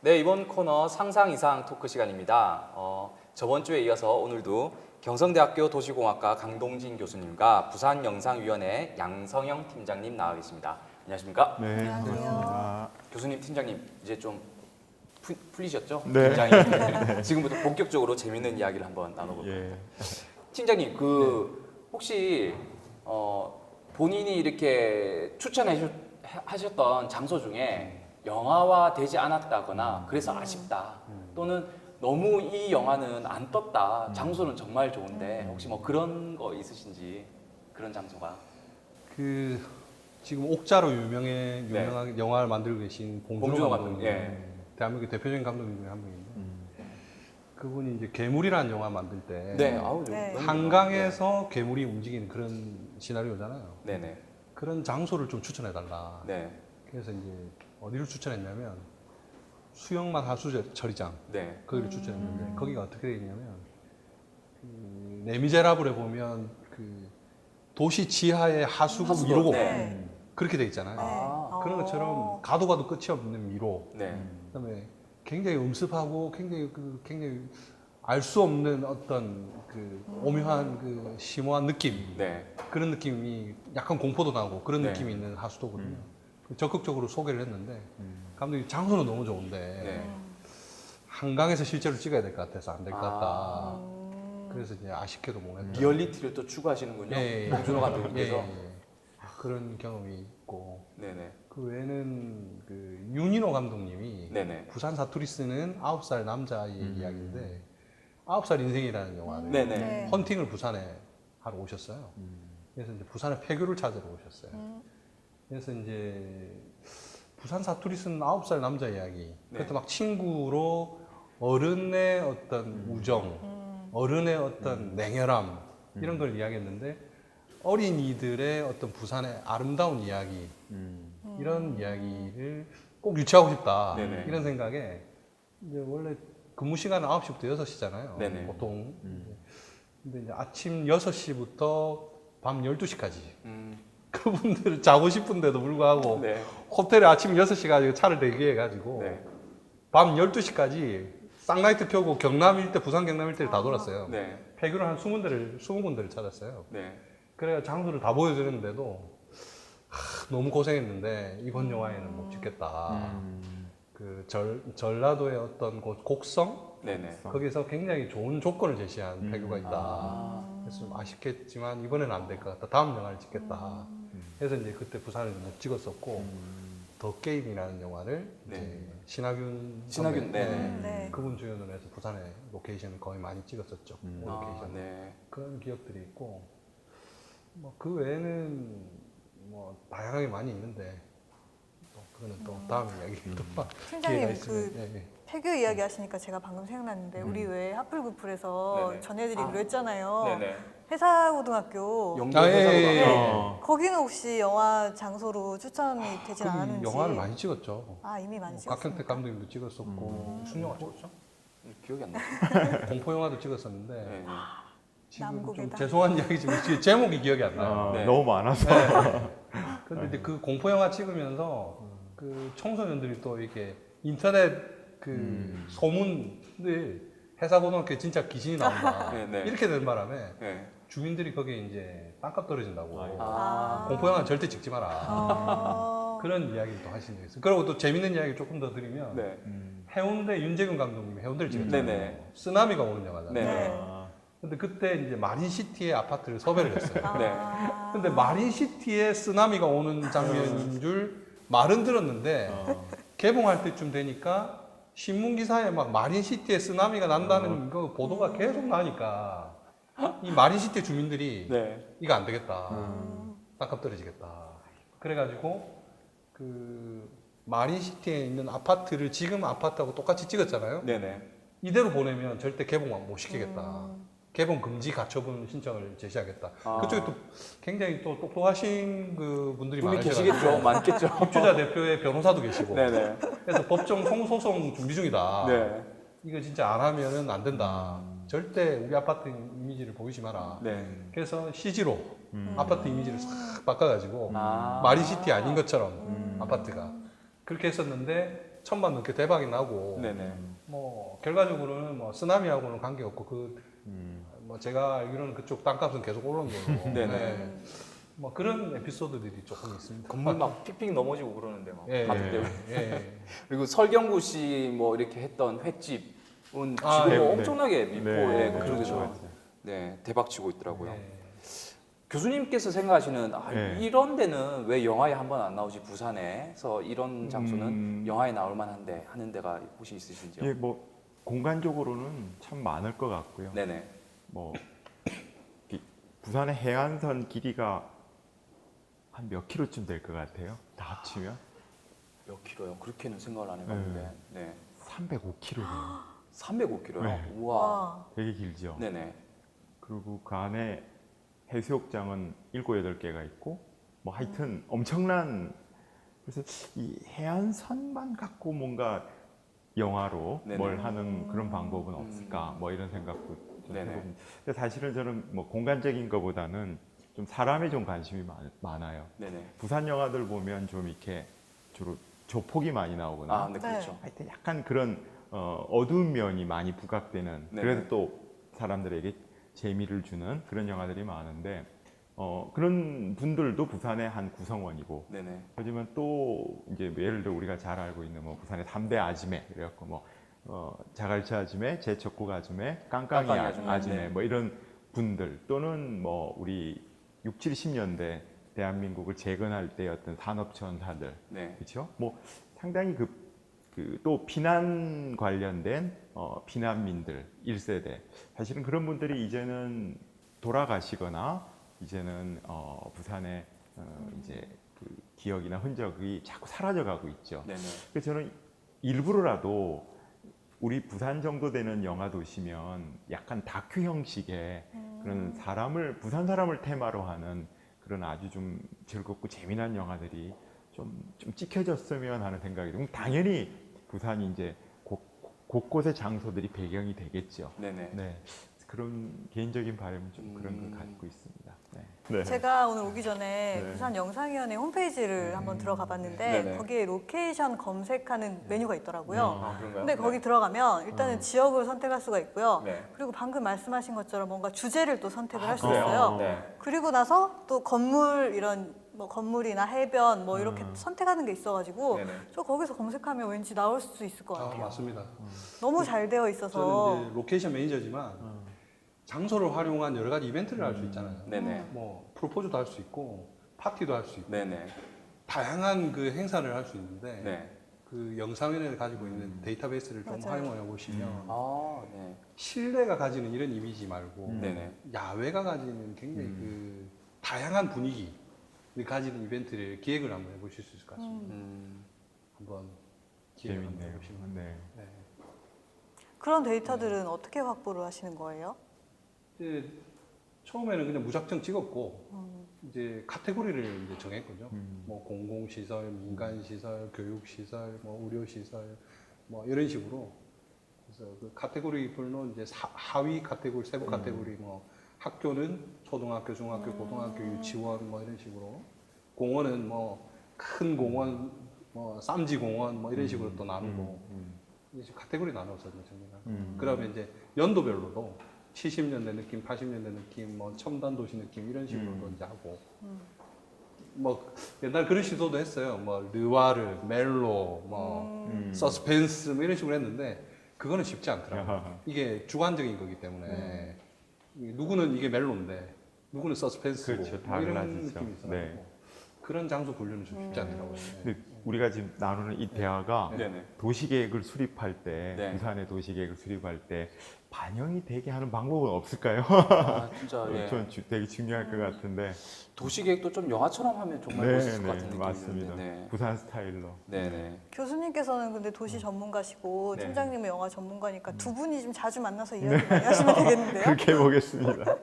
네, 이번 코너 상상 이상 토크 시간입니다. 저번 주에 이어서 오늘도 경성대학교 도시공학과 강동진 교수님과 부산영상위원회 양성영 팀장님 나와 계십니다. 안녕하십니까? 네, 안녕하세요. 반갑습니다. 교수님, 팀장님 이제 좀 풀리셨죠? 네. 굉장히 지금부터 본격적으로 재밌는 이야기를 한번 나눠볼까요? 예. 팀장님, 혹시 본인이 이렇게 추천하셨던 장소 중에 영화화 되지 않았다거나 그래서 아쉽다 또는 너무 이 영화는 안 떴다, 장소는 정말 좋은데 혹시 뭐 그런 거 있으신지, 그런 장소가? 그 지금 옥자로 유명한 영화를 만들고 계신 봉준호 봉준호 감독, 감독님, 예. 대한민국 대표적인 감독님 중에 한 분인데 그분이 이제 괴물이라는 영화 만들 때 네, 아우, 네. 너무 한강에서 괴물이 움직이는 그런 시나리오잖아요. 네네. 그런 장소를 좀 추천해 달라. 네. 그래서 이제 어디를 추천했냐면 수영만 하수처리장 네. 거기를 추천했는데 거기가 어떻게 되어 있냐면 그 레미제라블에 보면 그 도시 지하의 하수구 하수도, 미로고 네. 그렇게 돼 있잖아요. 아. 그런 것처럼 가도 가도 끝이 없는 미로. 네. 그다음에 굉장히 음습하고 굉장히 알 수 없는 어떤 그 오묘한 그 심오한 느낌, 네. 그런 느낌이 약간 공포도 나고 그런 네. 느낌이 있는 하수도거든요. 적극적으로 소개를 했는데 감독님 장소는 너무 좋은데 네. 한강에서 실제로 찍어야 될 것 같아서 안 될 것 같다. 아. 그래서 이제 아쉽게도 못 했죠. 리얼리티를 또 추구하시는군요. 봉준호 감독님께서. 그런 경험이 있고 네네. 그 외에는 그 윤인호 감독님이 네네. 부산 사투리 쓰는 9살 남자의 이야기인데 9살 인생이라는 영화를 네네. 네. 헌팅을 부산에 하러 오셨어요. 그래서 이제 부산에 폐교를 찾으러 오셨어요. 그래서 이제 부산 사투리 쓰는 9살 남자 이야기. 네. 그때 막 친구로 어른의 어떤 우정, 어른의 어떤 냉혈함 이런 걸 이야기했는데 어린이들의 어떤 부산의 아름다운 이야기 이런 이야기를 꼭 유치하고 싶다 네네. 이런 생각에 이제 원래 근무 시간은 9시부터 6시잖아요. 네네. 보통. 근데 이제 아침 6시부터 밤 12시까지 그분들 자고 싶은데도 불구하고 네. 호텔에 아침 6시 가지고 차를 대기해가지고 네. 밤 12시까지 쌍라이트 펴고 경남 일대, 부산 경남 일대를 다 돌았어요. 네. 폐교를 한 20군데를 찾았어요. 네. 그래야 장소를 다 보여주는데도 너무 고생했는데 이번 영화에는 못 찍겠다. 그 전라도의 어떤 곡성 네네. 거기서 굉장히 좋은 조건을 제시한 폐교가 있다. 그래서 좀 아쉽겠지만 이번에는 안 될 것 같다. 다음 영화를 찍겠다. 그래서 이제 그때 부산을 못 찍었었고 더 게임이라는 영화를 네. 이제 신하균 신하균, 선배, 네. 네. 그분 주연으로 해서 부산에 로케이션을 거의 많이 찍었었죠. 로케이션. 네. 그런 기억들이 있고 뭐 그 외에는 뭐 다양하게 많이 있는데 또 그거는 또 다음 이야기 또 기회가 팀장님 있으면 그 예. 폐교 이야기 하시니까 제가 방금 생각났는데 우리 왜 하플구플에서 네네. 전해드리기로 했잖아요. 네네. 회사고등학교 영도 회사고등학교. 네. 거기는 혹시 영화 장소로 추천이 되진 거기 않았는지. 영화를 많이 찍었죠. 아 이미 많이 찍었어요. 곽경택 감독님도 찍었었고 무슨 영화 찍었죠? 기억이 안 나요. 공포 영화도 찍었었는데 네. 네. 지금 좀 남국에다. 죄송한 이야기지만 지금 제목이 기억이 안 나요. 네. 너무 많아서. 그런데 이제 그 공포 영화 찍으면서 그 청소년들이 또 이렇게 인터넷 그 소문을 회사고등학교에 진짜 귀신이 나온다 네, 네. 이렇게 된 바람에 네. 주민들이 거기에 이제 땅값 떨어진다고 아. 공포 영화는 절대 찍지 마라 아. 그런 이야기를 또 하신 적이 있어요. 그리고 또 재밌는 이야기 조금 더 드리면 네. 해운대 윤재균 감독님이 해운대를 찍었잖아요. 네네. 쓰나미가 오는 영화잖아요. 네네. 네. 근데 그때 이제 마린시티의 아파트를 섭외를 했어요. 네. 근데 마린시티에 쓰나미가 오는 장면인 줄 말은 들었는데 개봉할 때쯤 되니까 신문 기사에 막 마린시티에 쓰나미가 난다는 그 보도가 계속 나니까 이 마린시티 주민들이 네. 이거 안 되겠다. 땅값 떨어지겠다. 그래가지고 그 마린시티에 있는 아파트를 지금 아파트하고 똑같이 찍었잖아요. 네네. 이대로 보내면 절대 개봉 못 시키겠다. 개봉 금지 가처분 신청을 제시하겠다. 아. 그쪽에 또 굉장히 또 똑똑하신 그 분들이 분이 많으셔가지고 계시겠죠. 많겠죠. 입주자 대표의 변호사도 계시고 네네. 그래서 법정 송소송 준비 중이다. 네. 이거 진짜 안 하면은 안 된다. 절대 우리 아파트 이미지를 보이지 마라. 네. 그래서 CG로 아파트 이미지를 싹 바꿔가지고 아. 마린시티 아닌 것처럼 아파트가 그렇게 했었는데 1,000만 넘게 대박이 나고 네네. 뭐 결과적으로는 뭐 쓰나미하고는 관계없고 뭐 제가 알기로는 그쪽 땅값은 계속 오르는 거고 네네. 뭐 그런 에피소드들이 조금 있습니다. 건물 막 픽픽 넘어지고 그러는데 막 예, 바둑 때문에. 예. 그리고 설경구 씨 뭐 이렇게 했던 횟집은 아, 지금 네, 뭐 네. 엄청나게 미포에 네, 그쪽에서 그렇죠. 네 대박 치고 있더라고요. 예. 교수님께서 생각하시는 네. 이런 데는 왜 영화에 한 번 안 나오지 부산에서 이런 장소는 영화에 나올 만한데 하는 데가 혹시 있으신지요? 예, 뭐 공간적으로는 참 많을 것 같고요. 네네. 뭐 부산의 해안선 길이가 한 몇 킬로쯤 될 것 같아요. 다 합치면 몇 킬로요? 그렇게는 생각을 안 해봤는데. 네. 305킬로예요. 305킬로요? 네. 우와. 와. 되게 길죠. 네네. 그리고 그 안에 해수욕장은 7, 8개가 있고 뭐 하여튼 엄청난 그래서 이 해안선만 갖고 뭔가 영화로 네네. 뭘 하는 그런 방법은 없을까 뭐 이런 생각도 좀 네네. 해봅니다. 근데 사실은 저는 뭐 공간적인 것보다는 좀 사람에 좀 관심이 많아요. 네네. 부산 영화들 보면 좀 이렇게 주로 조폭이 많이 나오거나 아, 네, 그렇죠. 하여튼 약간 그런 어두운 면이 많이 부각되는 네네. 그래서 또 사람들에게 재미를 주는 그런 영화들이 많은데 그런 분들도 부산의 한 구성원이고 네네. 하지만 또 이제 예를 들어 우리가 잘 알고 있는 뭐 부산의 3대 아지매 그래갖고 뭐 자갈치 아지매, 제첩국 아지매, 깡깡이 깡깡이 아지매, 아지매 네. 뭐 이런 분들 또는 뭐 우리 6, 70년대 대한민국을 재건할 때 어떤 산업천사들 네. 그렇죠? 뭐 상당히 또 피난 관련된 피난민들 1세대 사실은 그런 분들이 이제는 돌아가시거나 이제는 부산의 이제 그 기억이나 흔적이 자꾸 사라져가고 있죠. 네네. 그래서 저는 일부러라도 우리 부산 정도 되는 영화 도시면 약간 다큐 형식의 그런 부산 사람을 테마로 하는 그런 아주 좀 즐겁고 재미난 영화들이 좀 찍혀졌으면 하는 생각이 들고 당연히 부산이 이제 곳곳의 장소들이 배경이 되겠죠. 네네. 네. 그런 개인적인 바람은 좀 그런 걸 갖고 있습니다. 네. 네. 제가 오늘 오기 전에 네. 부산 영상위원회 홈페이지를 한번 들어가 봤는데 네네. 거기에 로케이션 검색하는 메뉴가 있더라고요. 아, 그런가요? 근데 거기 들어가면 일단은 지역을 선택할 수가 있고요. 네. 그리고 방금 말씀하신 것처럼 뭔가 주제를 또 선택을 할 수 그래요? 있어요. 네. 그리고 나서 또 건물 이런 뭐 건물이나 해변 뭐 이렇게 선택하는 게 있어가지고 네네. 저 거기서 검색하면 왠지 나올 수 있을 것 아, 같아요. 맞습니다. 너무 잘 되어 있어서 저는 이제 로케이션 매니저지만 장소를 활용한 여러 가지 이벤트를 할 수 있잖아요. 네네. 뭐 프로포즈도 할 수 있고 파티도 할 수 있고 네네. 다양한 그 행사를 할 수 있는데 네. 그 영상위원회가 가지고 있는 데이터베이스를 좀 맞아요. 활용해 보시면 아, 네. 실내가 가지는 이런 이미지 말고 네네. 야외가 가지는 굉장히 그 다양한 분위기를 가지는 이벤트를 기획을 한번 해보실 수 있을 것 같습니다. 한번 기획을 한번 재밌네요. 해보시면. 네. 네. 그런 데이터들은 어떻게 확보를 하시는 거예요? 이제 처음에는 그냥 무작정 찍었고 이제 카테고리를 이제 정했거든요. 뭐 공공시설, 민간시설, 교육시설, 뭐 의료시설, 뭐 이런 식으로. 그래서 그 카테고리 별로 이제 하위 카테고리, 세부 카테고리 뭐 학교는 초등학교, 중학교, 고등학교, 유치원 뭐 이런 식으로. 공원은 뭐 큰 공원, 뭐 쌈지 공원 뭐 이런 식으로 또 나누고 이제 카테고리 나눴거든요, 저희가. 그러면 이제 연도별로도 70년대 느낌, 80년대 느낌, 뭐 첨단 도시 느낌 이런 식으로도 이제 하고 뭐 옛날 그런 시도도 했어요. 뭐 르와르, 멜로, 뭐 서스펜스 뭐 이런 식으로 했는데 그거는 쉽지 않더라고요. 이게 주관적인 거기 때문에 누구는 이게 멜로인데 누구는 서스펜스고 그렇죠. 뭐 이런 달라지죠. 느낌이 있어요. 네. 그런 장소 분류는 좀 쉽지 않더라고요. 근데 우리가 지금 나누는 이 대화가 네네. 도시계획을 수립할 때, 네. 부산의 도시계획을 수립할 때 반영이 되게 하는 방법은 없을까요? 아, 진짜 예. 전 되게 중요할 것 같은데. 도시계획도 좀 영화처럼 하면 정말 네, 멋있을 것 네, 같은 느낌이 맞습니다. 드는데. 네. 부산 스타일로. 네네. 교수님께서는 근데 도시 전문가시고 네. 팀장님은 영화 전문가니까 두 분이 좀 자주 만나서 이야기 많이 하시면 되겠는데요? 그렇게 해보겠습니다.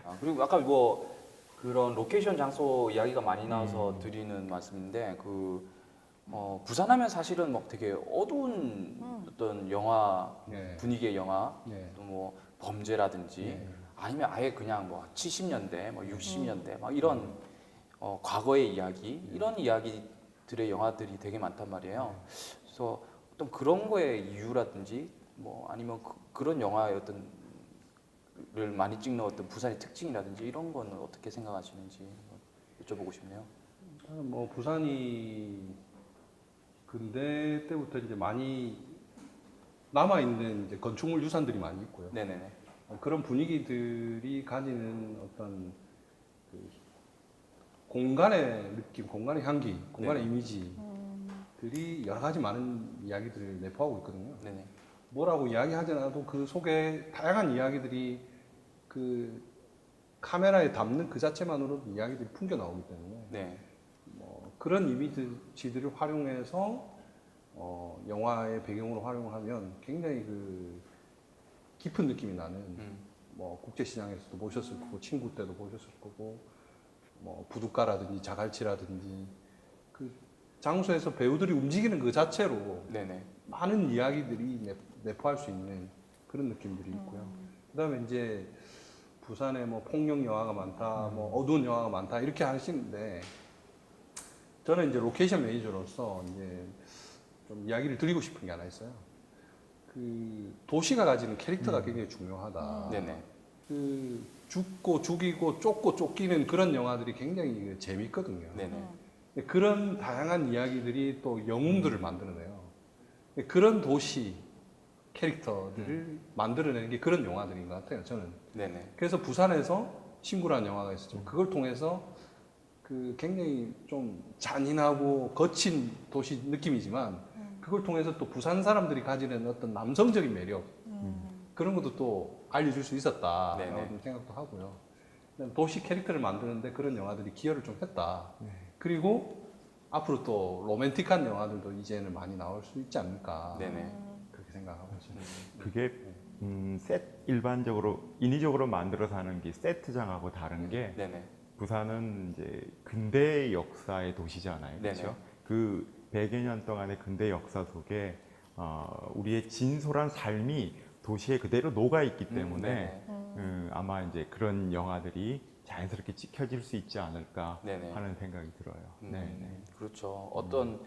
아, 그리고 아까 뭐 그런 로케이션 장소 이야기가 많이 나와서 드리는 말씀인데 부산하면 사실은 막 되게 어두운 어떤 영화 네. 분위기의 영화 네. 또 뭐 범죄라든지 네. 아니면 아예 그냥 뭐 70년대 뭐 60년대 막 이런 과거의 이야기 이런 이야기들의 영화들이 되게 많단 말이에요. 그래서 어떤 그런 거의 이유라든지 뭐 아니면 그런 영화의 어떤 를 많이 찍는 어떤 부산의 특징이라든지 이런 거는 어떻게 생각하시는지 여쭤보고 싶네요. 뭐 부산이 근대 때부터 이제 많이 남아 있는 이제 건축물 유산들이 많이 있고요. 네네네. 그런 분위기들이 가지는 어떤 그 공간의 느낌, 공간의 향기, 공간의 네. 이미지들이 여러 가지 많은 이야기들을 내포하고 있거든요. 네네. 뭐라고 이야기하지 않아도 그 속에 다양한 이야기들이 그 카메라에 담는 그 자체만으로도 이야기들이 풍겨 나오기 때문에 네. 뭐 그런 이미지들을 활용해서 영화의 배경으로 활용하면 굉장히 그 깊은 느낌이 나는 뭐 국제시장에서도 보셨을 거고 친구 때도 보셨을 거고 뭐 부둣가라든지 자갈치라든지 그 장소에서 배우들이 움직이는 그 자체로 네네. 많은 이야기들이 내포할 수 있는 그런 느낌들이 있고요. 그다음에 이제 부산에 뭐 폭력 영화가 많다, 뭐 어두운 영화가 많다 이렇게 하시는데 저는 이제 로케이션 매니저로서 이제 좀 이야기를 드리고 싶은 게 하나 있어요. 그 도시가 가지는 캐릭터가 굉장히 중요하다. 네네. 그 죽고 죽이고 쫓고 쫓기는 그런 영화들이 굉장히 재밌거든요. 네네. 근데 그런 다양한 이야기들이 또 영웅들을 만들어내요. 근데 그런 도시 캐릭터들을 만들어내는 게 그런 영화들인 것 같아요, 저는. 네네. 그래서 부산에서 친구라는 영화가 있었죠. 그걸 통해서 그 굉장히 좀 잔인하고 거친 도시 느낌이지만 그걸 통해서 또 부산 사람들이 가지는 어떤 남성적인 매력 그런 것도 또 알려줄 수 있었다라고 네네. 좀 생각도 하고요. 도시 캐릭터를 만드는데 그런 영화들이 기여를 좀 했다. 그리고 앞으로 또 로맨틱한 영화들도 이제는 많이 나올 수 있지 않을까. 네네. 그렇게 생각하고 있습니다. 그게 일반적으로 인위적으로 만들어서 하는 게 세트장하고 다른 게 네네. 부산은 이제 근대 역사의 도시잖아요, 네네. 그렇죠? 그 100여 년 동안의 근대 역사 속에 우리의 진솔한 삶이 도시에 그대로 녹아 있기 때문에 네네. 아마 이제 그런 영화들이 자연스럽게 찍혀질 수 있지 않을까 네네. 하는 생각이 들어요. 네. 그렇죠. 어떤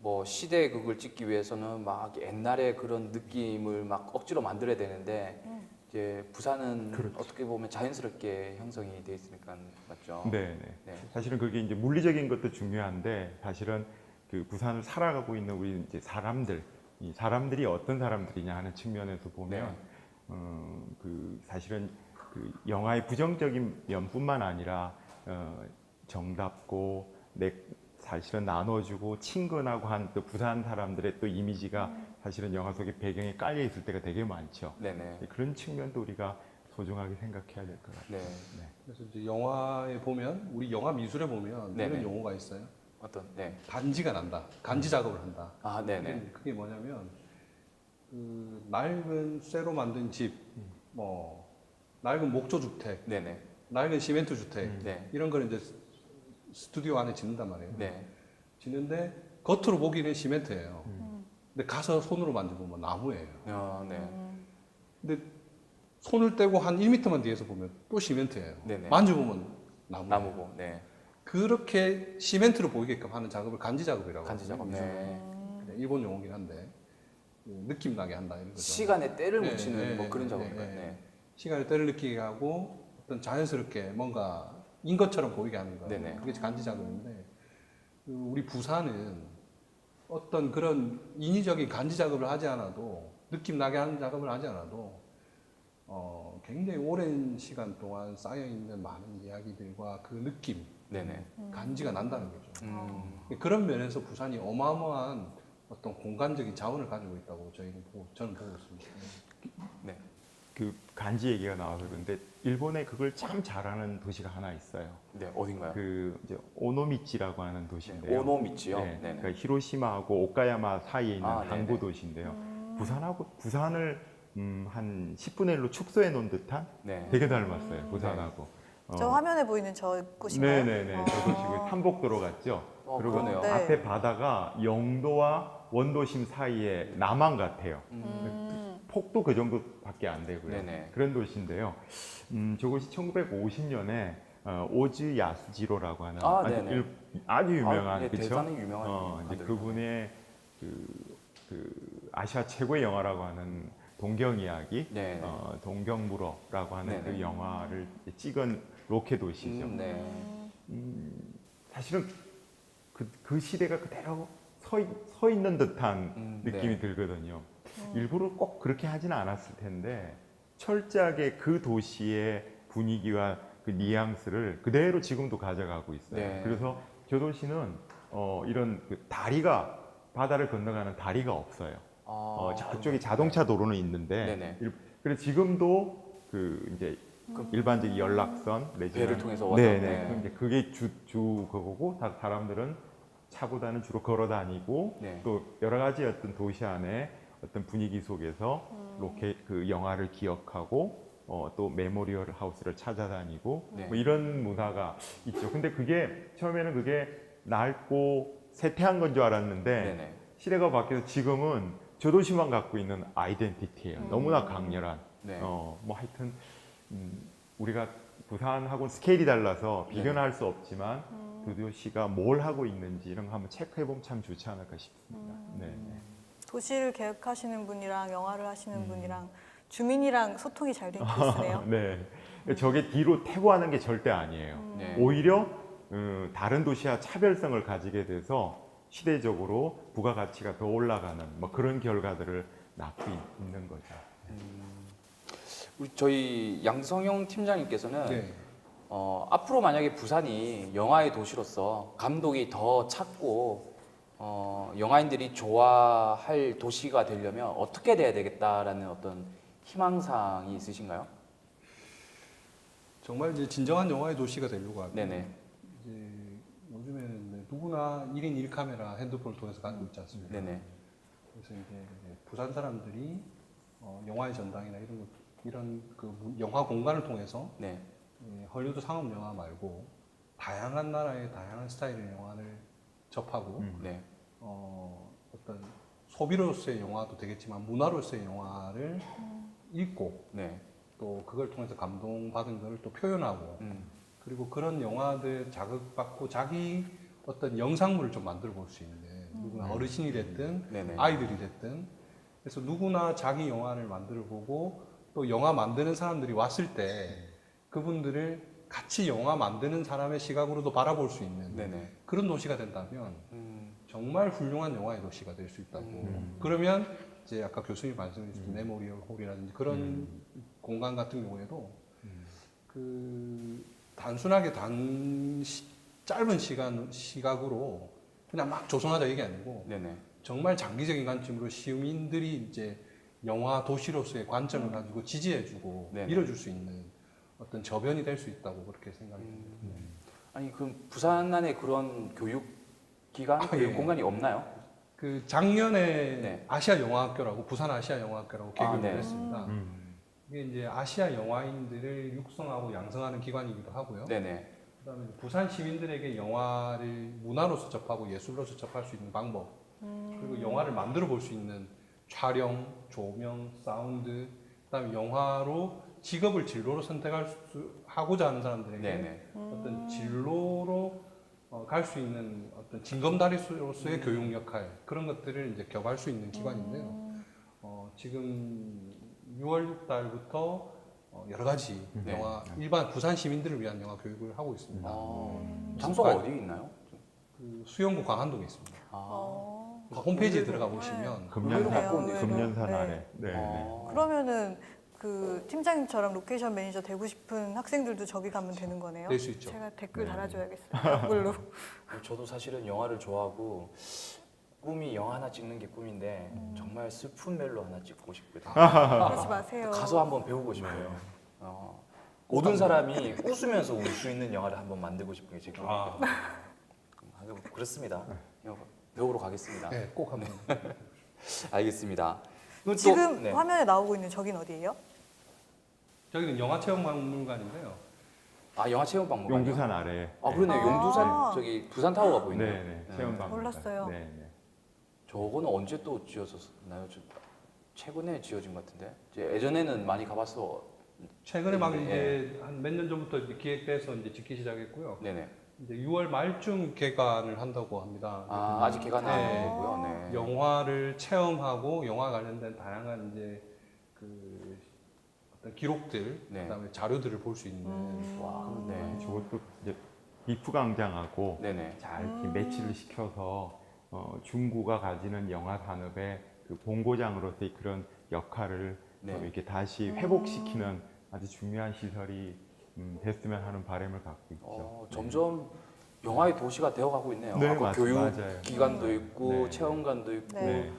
뭐 시대의 극을 찍기 위해서는 막 옛날의 그런 느낌을 막 억지로 만들어야 되는데 이제 부산은 그렇죠. 어떻게 보면 자연스럽게 형성이 돼 있으니까 맞죠. 네. 네. 사실은 그게 이제 물리적인 것도 중요한데 사실은 그 부산을 살아가고 있는 우리 이제 사람들, 이 사람들이 어떤 사람들이냐 하는 측면에서 보면 그 사실은 그 영화의 부정적인 면뿐만 아니라 정답고 사실은 나눠주고 친근하고 한 또 부산 사람들의 또 이미지가 사실은 영화 속에 배경에 깔려 있을 때가 되게 많죠. 네네. 그런 측면도 우리가 소중하게 생각해야 될 것 같아요. 네. 그래서 이제 영화에 보면 우리 영화 미술에 보면 네네. 이런 용어가 있어요. 어떤 네. 간지가 난다. 간지 작업을 한다. 아 네네. 그게 뭐냐면 그 낡은 쇠로 만든 집, 뭐 낡은 목조 주택, 네네. 낡은 시멘트 주택 네. 이런 거를 이제 스튜디오 안에 짓는단 말이에요. 네. 짓는데 겉으로 보기는 시멘트예요. 근데 가서 손으로 만져보면 나무예요. 네. 근데 손을 떼고 한 1m만 뒤에서 보면 또 시멘트예요. 네네. 만져보면 나무. 나무고. 네. 그렇게 시멘트로 보이게끔 하는 작업을 간지 작업이라고 간지 작업. 하거든요. 네. 일본 용어긴 한데 느낌 나게 한다 이런 거죠. 시간에 때를 네, 묻히는 네, 뭐 그런 네, 작업인가요? 네. 네. 시간에 때를 느끼게 하고 어떤 자연스럽게 뭔가 인 것처럼 보이게 하는 거. 네네. 그게 간지 작업인데 우리 부산은 어떤 그런 인위적인 간지 작업을 하지 않아도 느낌 나게 하는 작업을 하지 않아도 굉장히 오랜 시간 동안 쌓여 있는 많은 이야기들과 그 느낌, 네네. 간지가 난다는 거죠. 음. 그런 면에서 부산이 어마어마한 어떤 공간적인 자원을 가지고 있다고 저는 보고 있습니다. 네. 그 간지 얘기가 나와서 그런데 일본에 그걸 참 잘하는 도시가 하나 있어요. 네, 어딘가요? 그 이제 오노미치라고 하는 네, 도시인데요. 오노미치요. 네, 네네. 그러니까 히로시마하고 오카야마 사이에 있는 아, 네네. 항구 도시인데요. 부산을 한 10분의 1로 축소해 놓은 듯한 네. 되게 닮았어요. 부산하고. 저 화면에 보이는 저 곳인가요? 네네네. 저 도시고 탐복도로 갔죠. 그리고 그러네요. 네. 앞에 바다가 영도와 원도심 사이에 남한 같아요. 폭도 그 정도밖에 안 되고요. 네네. 그런 도시인데요. 저곳이 1950년에 오즈 야스지로라고 하는 아, 네네. 아주 유명한 네, 그쵸? 대단히 유명한 이제 감독이네요. 그분의 그 아시아 최고의 영화라고 하는 동경 이야기, 네. 동경물어라고 하는 네네. 그 영화를 찍은 로케 도시죠. 네. 사실은 그 시대가 그대로 서 있는 듯한 느낌이 네. 들거든요. 일부러 꼭 그렇게 하지는 않았을 텐데 철저하게 그 도시의 분위기와 그 뉘앙스를 그대로 지금도 가져가고 있어요. 네. 그래서 교도시는 이런 그 다리가 바다를 건너가는 다리가 없어요. 저쪽에 자동차 도로는 있는데 네네. 그래서 지금도 그 이제 일반적인 연락선 내지는 배를 통해서 와서. 네네. 네. 이제 그게 주 그거고 사람들은 차보다는 주로 걸어 다니고 네. 또 여러 가지 어떤 도시 안에 어떤 분위기 속에서 그 영화를 기억하고 또 메모리얼 하우스를 찾아다니고 네. 뭐 이런 문화가 있죠. 근데 그게 처음에는 그게 낡고 쇠퇴한 건 줄 알았는데 네네. 시대가 바뀌어서 지금은 저도시만 갖고 있는 아이덴티티예요. 너무나 강렬한. 네. 뭐 하여튼 우리가 부산하고 스케일이 달라서 비교는 할 수 없지만 두 도시가 뭘 하고 있는지 이런 거 한번 체크해 보면 참 좋지 않을까 싶습니다. 네. 도시를 계획하시는 분이랑 영화를 하시는 분이랑 주민이랑 소통이 잘 되고 있으네요. 네. 저게 뒤로 퇴보하는 게 절대 아니에요. 네. 오히려 다른 도시와 차별성을 가지게 돼서 시대적으로 부가가치가 더 올라가는 뭐 그런 결과들을 낳고 있는 거죠. 우리 저희 양성용 팀장님께서는 네. 앞으로 만약에 부산이 영화의 도시로서 감독이 더 찾고 영화인들이 좋아할 도시가 되려면 어떻게 돼야 되겠다라는 어떤 희망사항이 있으신가요? 정말 이제 진정한 영화의 도시가 되려고 하면 네네. 이제 요즘에는 누구나 1인 1카메라 핸드폰을 통해서 갖고 있지 않습니까? 네네. 그래서 이제 부산 사람들이 영화의 전당이나 이런 그 영화 공간을 통해서 네. 헐리우드 상업 영화 말고 다양한 나라의 다양한 스타일의 영화를 접하고 네. 어떤 소비로서의 영화도 되겠지만 문화로서의 영화를 읽고 네. 또 그걸 통해서 감동받은 것을 또 표현하고 그리고 그런 영화들 자극받고 자기 어떤 영상물을 좀 만들어 볼 수 있는 누구나 어르신이 됐든 네네. 아이들이 됐든 그래서 누구나 자기 영화를 만들어 보고 또 영화 만드는 사람들이 왔을 때 그분들을 같이 영화 만드는 사람의 시각으로도 바라볼 수 있는 네네. 그런 도시가 된다면 정말 훌륭한 영화의 도시가 될 수 있다고. 음. 그러면 이제 아까 교수님 말씀해주신 메모리얼 홀이라든지 그런 공간 같은 경우에도 그 단순하게 짧은 시각으로 그냥 막 조성하자 이게 아니고 네네. 정말 장기적인 관점으로 시민들이 이제 영화 도시로서의 관점을 가지고 지지해주고 네네. 밀어줄 수 있는 어떤 저변이 될 수 있다고 그렇게 생각이 듭니다. 아니 그럼 부산 안에 그런 교육 기관, 교육 예. 공간이 없나요? 그 작년에 네. 아시아 영화학교라고 부산 아시아 영화학교라고 개교를 네. 했습니다. 이게 이제 아시아 영화인들을 육성하고 양성하는 기관이기도 하고요. 네네. 그다음에 부산 시민들에게 영화를 문화로서 접하고 예술로서 접할 수 있는 방법, 그리고 영화를 만들어 볼 수 있는 촬영, 조명, 사운드, 그다음에 영화로 직업을 진로로 하고자 하는 사람들에게 네네. 어떤 진로로 갈 수 있는 어떤 징검다리로서의 교육 역할 그런 것들을 이제 격할 수 있는 기관인데요. 지금 6월 달부터 여러 가지 네. 영화 일반 부산 시민들을 위한 영화 교육을 하고 있습니다. 장소가 어디 있나요? 그 수영구 광안동에 있습니다. 그래서 홈페이지에 들어가 보시면 의외로 가까운데요. 금년산 네. 아래. 네. 네. 그러면은 그 팀장님처럼 로케이션 매니저 되고 싶은 학생들도 저기 가면 되는 거네요. 될 수 있죠. 제가 댓글 달아줘야겠어요. 댓글로. 저도 사실은 영화를 좋아하고 꿈이 영화 하나 찍는 게 꿈인데 정말 슬픈 멜로 하나 찍고 싶거든요. 그러지 마세요. 가서 한번 배우고 싶어요. 모든 사람이 웃으면서 울 수 있는 영화를 한번 만들고 싶은 게 제 꿈이거든요. 그렇습니다. 배우러 가겠습니다. 네, 꼭 한번. 알겠습니다. 그럼 또- 지금 네. 화면에 나오고 있는 저긴 어디예요? 저기는 영화 체험 박물관인데요. 영화 체험 박물관. 용두산 아래. 그러네요. 아. 용두산 저기 부산 타워가 보이네요. 네, 네. 체험 박물관. 몰랐어요. 네, 네. 저거는 언제 또 지어졌나요? 최근에 지어진 것 같은데. 예전에는 많이 가봤어. 최근에 막 네. 이제 한 몇 년 전부터 이제 기획돼서 이제 짓기 시작했고요. 네네. 이제 6월 말쯤 개관을 한다고 합니다. 아직 개관 안 네. 되고요. 네. 영화를 체험하고 영화 관련된 다양한 이제 그 어떤 기록들, 네. 그다음에 자료들을 볼 수 있는. 와, 네. 저것도 이제 비프 강장하고 네네. 잘 이렇게 매치를 시켜서 중구가 가지는 영화 산업의 그 본고장으로서의 그런 역할을 네. 이렇게 다시 회복시키는 아주 중요한 시설이 됐으면 하는 바람을 갖고 있죠. 점점 영화의 도시가 되어가고 있네요. 네, 아까 교육 맞아요. 기관도 있고 네. 체험관도 있고 네.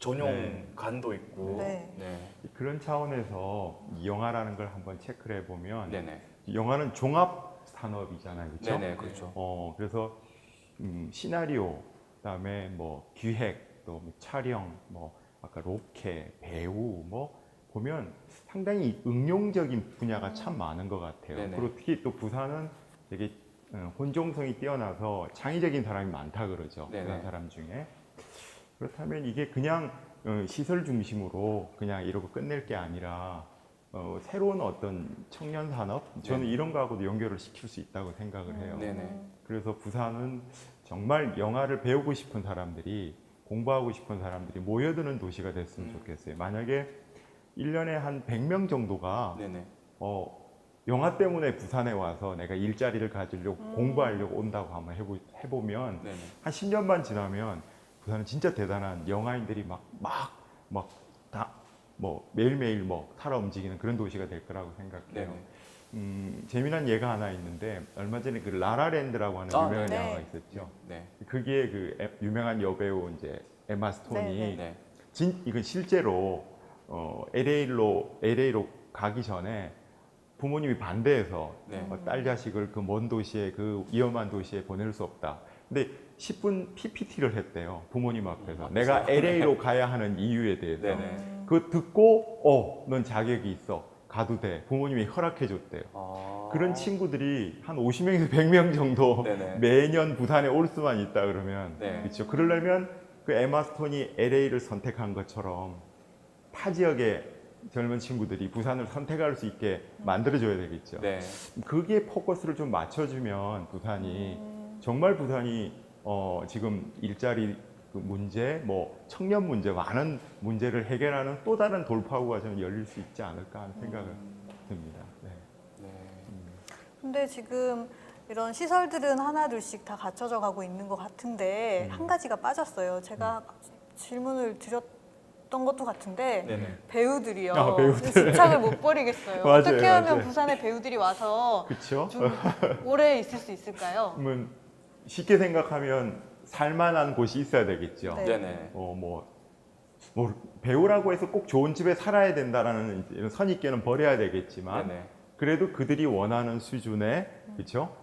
전용관도 있고. 네. 네. 그런 차원에서 이 영화라는 걸 한번 체크를 해보면 네네. 영화는 종합 산업이잖아요, 그렇죠? 네네. 그렇죠. 그래서 시나리오, 그다음에 뭐 기획, 또뭐 촬영, 뭐 아까 로케, 배우, 뭐 보면 상당히 응용적인 분야가 참 많은 것 같아요. 네네. 그리고 특히 또 부산은 되게 혼종성이 뛰어나서 창의적인 사람이 많다 그러죠. 네네. 그런 사람 중에. 그렇다면 이게 그냥 시설 중심으로 그냥 이러고 끝낼 게 아니라 새로운 어떤 청년 산업, 저는 네네. 이런 거하고도 연결을 시킬 수 있다고 생각을 해요. 네네. 그래서 부산은 정말 영화를 배우고 싶은 사람들이, 공부하고 싶은 사람들이 모여드는 도시가 됐으면 좋겠어요. 만약에 1년에 한 100명 정도가 네네. 영화 때문에 부산에 와서 내가 일자리를 가지려고 공부하려고 온다고 한번 해보면 네네. 한 10년만 지나면 부산은 진짜 대단한 영화인들이 뭐 매일매일 뭐 타러 움직이는 그런 도시가 될 거라고 생각해요. 네네. 재미난 예가 하나 있는데 얼마 전에 그 라라랜드라고 하는 유명한 네. 영화가 있었죠. 네. 그게 그 유명한 여배우 이제 에마 스톤이 네, 네. 이건 실제로 LA로 가기 전에 부모님이 반대해서 네. 딸 자식을 그 먼 도시에, 그 위험한 도시에 보낼 수 없다. 근데 10분 PPT를 했대요. 부모님 앞에서. 내가 LA로 가야 하는 이유에 대해서. 네네. 그거 듣고 넌 자격이 있어. 가도 돼. 부모님이 허락해 줬대요. 그런 친구들이 한 50명에서 100명 정도 네네. 매년 부산에 올 수만 있다 그러면 네. 그렇죠. 그러려면 그 에마 스톤이 LA를 선택한 것처럼 타 지역의 젊은 친구들이 부산을 선택할 수 있게 만들어줘야 되겠죠. 네. 거기에 포커스를 좀 맞춰주면 부산이 정말 부산이 지금 일자리 그 문제, 뭐 청년 문제, 많은 문제를 해결하는 또 다른 돌파구가 좀 열릴 수 있지 않을까 하는 생각을 듭니다. 네. 네. 근데 지금 이런 시설들은 하나둘씩 다 갖춰져 가고 있는 것 같은데 한 가지가 빠졌어요. 제가 질문을 드렸던 것도 같은데 네네. 배우들이요. 배우들. 집착을 못 버리겠어요. 맞아요, 어떻게 하면 맞아요. 부산에 배우들이 와서 그렇죠? 좀 오래 있을 수 있을까요? 그러면 쉽게 생각하면 살만한 곳이 있어야 되겠죠. 네. 네네. 뭐 배우라고 해서 꼭 좋은 집에 살아야 된다라는 이런 선입견은 버려야 되겠지만 네네. 그래도 그들이 원하는 수준의 그렇죠.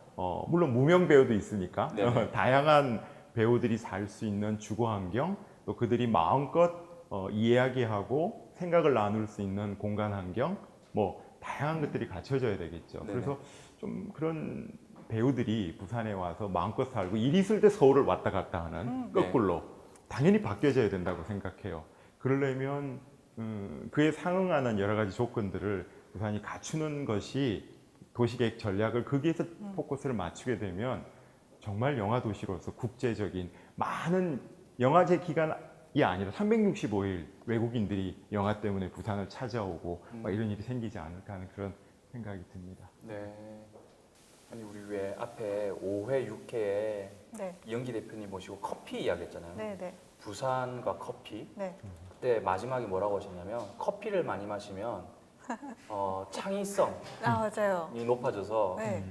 물론 무명 배우도 있으니까 네네. 다양한 배우들이 살 수 있는 주거 환경, 또 그들이 마음껏 이야기하고 생각을 나눌 수 있는 공간 환경, 뭐 다양한 것들이 갖춰져야 되겠죠. 네네. 그래서 좀 그런 배우들이 부산에 와서 마음껏 살고 일 있을 때 서울을 왔다 갔다 하는 거꾸로 당연히 바뀌어져야 된다고 생각해요. 그러려면 그에 상응하는 여러 가지 조건들을 부산이 갖추는 것이 도시계획 전략을 거기에서 포커스를 맞추게 되면 정말 영화 도시로서 국제적인 많은 영화제 기간이 아니라 365일 외국인들이 영화 때문에 부산을 찾아오고 막 이런 일이 생기지 않을까 하는 그런 생각이 듭니다. 네. 아니 우리 왜 앞에 5회, 6회에 네. 이영기 대표님 모시고 커피 이야기했잖아요. 네, 네. 부산과 커피. 네. 그때 마지막에 뭐라고 하셨냐면 커피를 많이 마시면 창의성이 아 맞아요. 높아져서 네.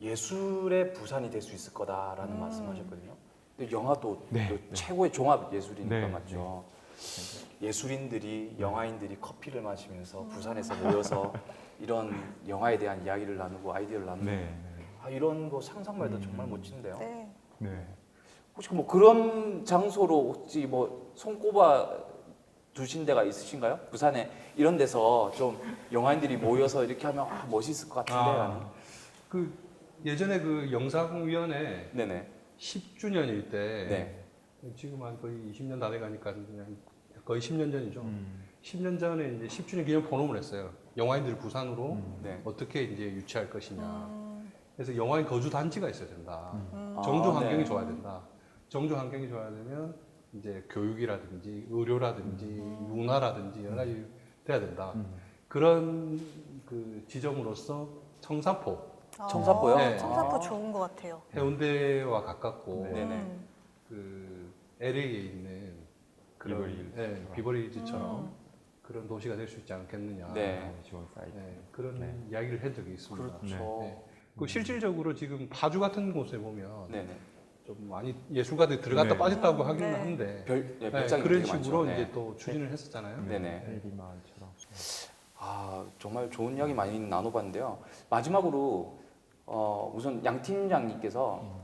예술의 부산이 될 수 있을 거다라는 말씀하셨거든요. 근데 영화도 네, 또 네. 최고의 종합 예술이니까 네, 맞죠. 예술인들이 영화인들이 커피를 마시면서 부산에서 모여서 이런 영화에 대한 이야기를 나누고 아이디어를 나누고 네. 이런 거 상상만 해도 정말 멋진데요. 네. 네. 혹시 뭐 그런 장소로 혹시 뭐 손꼽아 두신 데가 있으신가요? 부산에 이런 데서 좀 영화인들이 모여서 이렇게 하면 멋있을 것 같은데라는. 그 예전에 그 영상위원회 네네. 10주년일 때 네. 지금 한 거의 20년 다 돼가니까 그냥 거의 10년 전이죠. 10년 전에 이제 10주년 기념 포럼을 했어요. 영화인들 부산으로 네. 어떻게 이제 유치할 것이냐. 그래서 영화인 거주 단지가 있어야 된다. 아, 정주 환경이 네. 좋아야 된다. 정주 환경이 좋아야 되면 이제 교육이라든지 의료라든지 문화라든지 여러 가지 돼야 된다. 그런 그 지점으로서 청사포, 청사포요? 네. 청사포 좋은 것 같아요. 해운대와 가깝고 네네. 그 LA에 있는 그런 비버리 네, 비버리지처럼 그런 도시가 될 수 있지 않겠느냐. 네. 좋은 사이트. 네, 그런 네. 이야기를 한 적이 있습니다. 그렇죠. 네. 그 실질적으로 지금 파주 같은 곳에 보면 네네. 좀 많이 예술가들이 들어갔다 네. 빠졌다고 하기는 네. 한데 네, 네, 별장이 그런 되게 식으로 많죠. 이제 네. 또 추진을 했었잖아요. 네네. 헬기 마을처럼. 정말 좋은 이야기 많이 나눠봤는데요. 마지막으로 우선 양 팀장님께서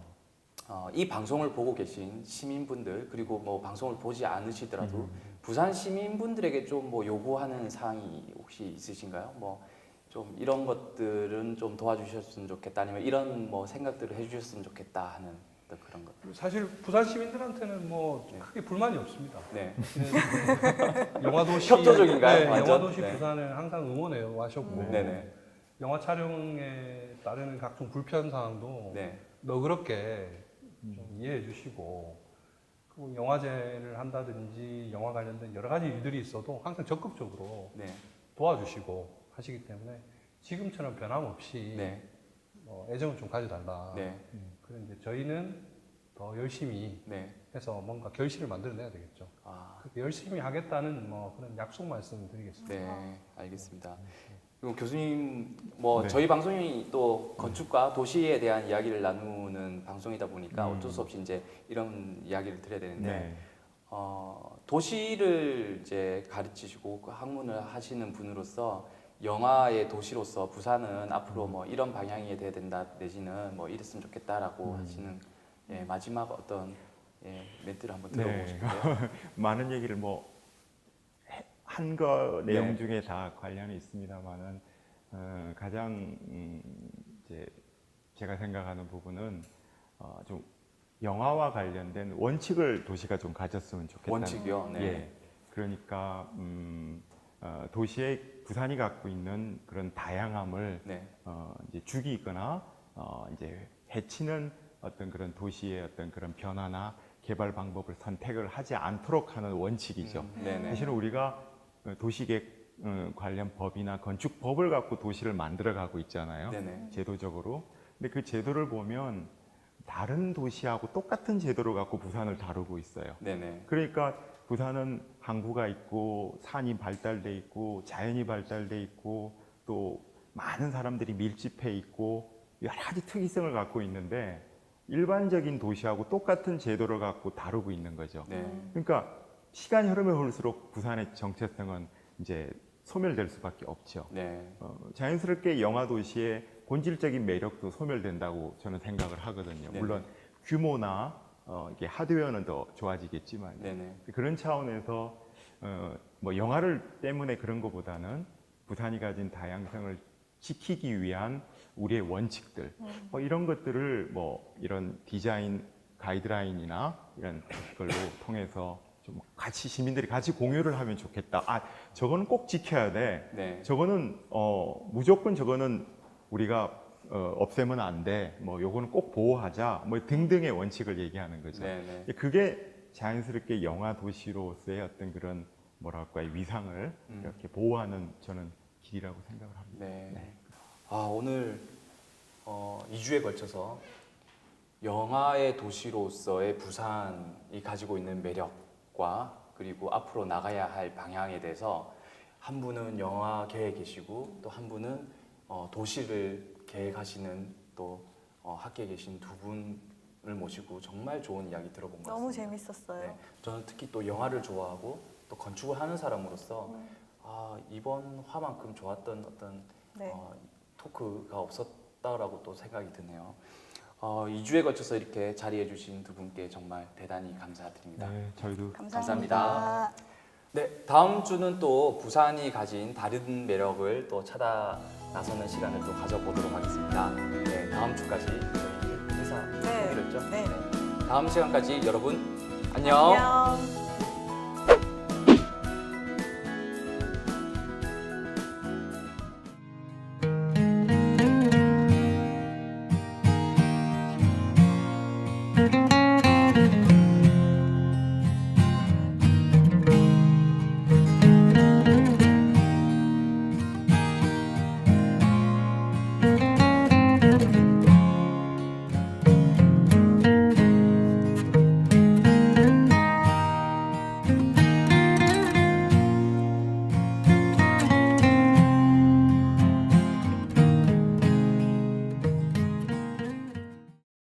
이 방송을 보고 계신 시민분들 그리고 뭐 방송을 보지 않으시더라도 부산 시민분들에게 좀 뭐 요구하는 사항이 혹시 있으신가요? 뭐 좀 이런 것들은 좀 도와주셨으면 좋겠다 아니면 이런 뭐 생각들을 해주셨으면 좋겠다 하는 어떤 그런 것. 사실 부산 시민들한테는 뭐 네. 크게 불만이 없습니다. 네. 영화도시 협조적인가요? 네, 완전? 영화도시 네. 부산을 항상 응원해 와셨고 네네. 영화 촬영에 따르는 각종 불편 사항도 네. 너그럽게 좀 이해해 주시고 그리고 영화제를 한다든지 영화 관련된 여러 가지 일들이 있어도 항상 적극적으로 네. 도와주시고 하시기 때문에 지금처럼 변함없이 네. 애정을 좀 가져달라. 네. 그래서 이제 저희는 더 열심히 네. 해서 뭔가 결실을 만들어내야 되겠죠. 그렇게 열심히 하겠다는 뭐 그런 약속 말씀을 드리겠습니다. 네, 알겠습니다. 그리고 교수님, 뭐 네. 저희 방송이 또 건축과 도시에 대한 이야기를 나누는 방송이다 보니까 어쩔 수 없이 이제 이런 이야기를 드려야 되는데, 네. 도시를 이제 가르치시고 그 학문을 하시는 분으로서 영화의 도시로서 부산은 앞으로 뭐 이런 방향이 돼야 된다 내지는 뭐 이랬으면 좋겠다라고 하시는 마지막 어떤 멘트를 한번 들어보고 네. 싶은데요. 많은 얘기를 뭐 한 거 내용 네. 중에 다 관련이 있습니다만은 가장 이제 제가 생각하는 부분은 좀 영화와 관련된 원칙을 도시가 좀 가졌으면 좋겠다. 원칙이요? 네. 예. 그러니까 도시의 부산이 갖고 있는 그런 다양함을 네. 이제 죽이거나 이제 해치는 어떤 그런 도시의 어떤 그런 변화나 개발 방법을 선택을 하지 않도록 하는 원칙이죠. 네네. 사실은 우리가 도시계획 관련 법이나 건축법을 갖고 도시를 만들어가고 있잖아요. 네네. 제도적으로. 근데 그 제도를 보면 다른 도시하고 똑같은 제도를 갖고 부산을 다루고 있어요. 네네. 그러니까 부산은 항구가 있고 산이 발달돼 있고 자연이 발달돼 있고 또 많은 사람들이 밀집해 있고 여러 가지 특이성을 갖고 있는데 일반적인 도시하고 똑같은 제도를 갖고 다루고 있는 거죠. 네. 그러니까 시간이 흐르면 흐를수록 부산의 정체성은 이제 소멸될 수밖에 없죠. 네. 자연스럽게 영화 도시의 본질적인 매력도 소멸된다고 저는 생각을 하거든요. 네네. 물론 규모나 이게 하드웨어는 더 좋아지겠지만 네네. 그런 차원에서 뭐 영화를 때문에 그런 것보다는 부산이 가진 다양성을 지키기 위한 우리의 원칙들 뭐 이런 것들을 뭐 이런 디자인 가이드라인이나 이런 걸로 통해서 좀 같이 시민들이 같이 공유를 하면 좋겠다. 저거는 꼭 지켜야 돼. 네. 저거는 무조건 저거는 우리가 없애면 안 돼. 뭐 요거는 꼭 보호하자. 뭐 등등의 원칙을 얘기하는 거죠. 네네. 그게 자연스럽게 영화 도시로서의 어떤 그런 뭐랄까요 위상을 이렇게 보호하는 저는 길이라고 생각을 합니다. 네. 오늘 2주에 걸쳐서 영화의 도시로서의 부산이 가지고 있는 매력과 그리고 앞으로 나가야 할 방향에 대해서 한 분은 영화계에 계시고 또 한 분은 도시를 계획하시는 또 학계에 계신 두 분을 모시고 정말 좋은 이야기 들어본 것 너무 같습니다. 재밌었어요. 네, 저는 특히 또 영화를 좋아하고 또 건축을 하는 사람으로서 이번 화만큼 좋았던 어떤 네. 토크가 없었다라고 또 생각이 드네요. 2주에 걸쳐서 이렇게 자리해 주신 두 분께 정말 대단히 감사드립니다. 네, 저희도 감사합니다. 네, 다음 주는 또 부산이 가진 다른 매력을 또 찾아 나서는 시간을 또 가져보도록 하겠습니다. 네, 다음 주까지 저희 회사 네. 하기로 했죠? 네. 다음 시간까지 여러분 안녕. 안녕.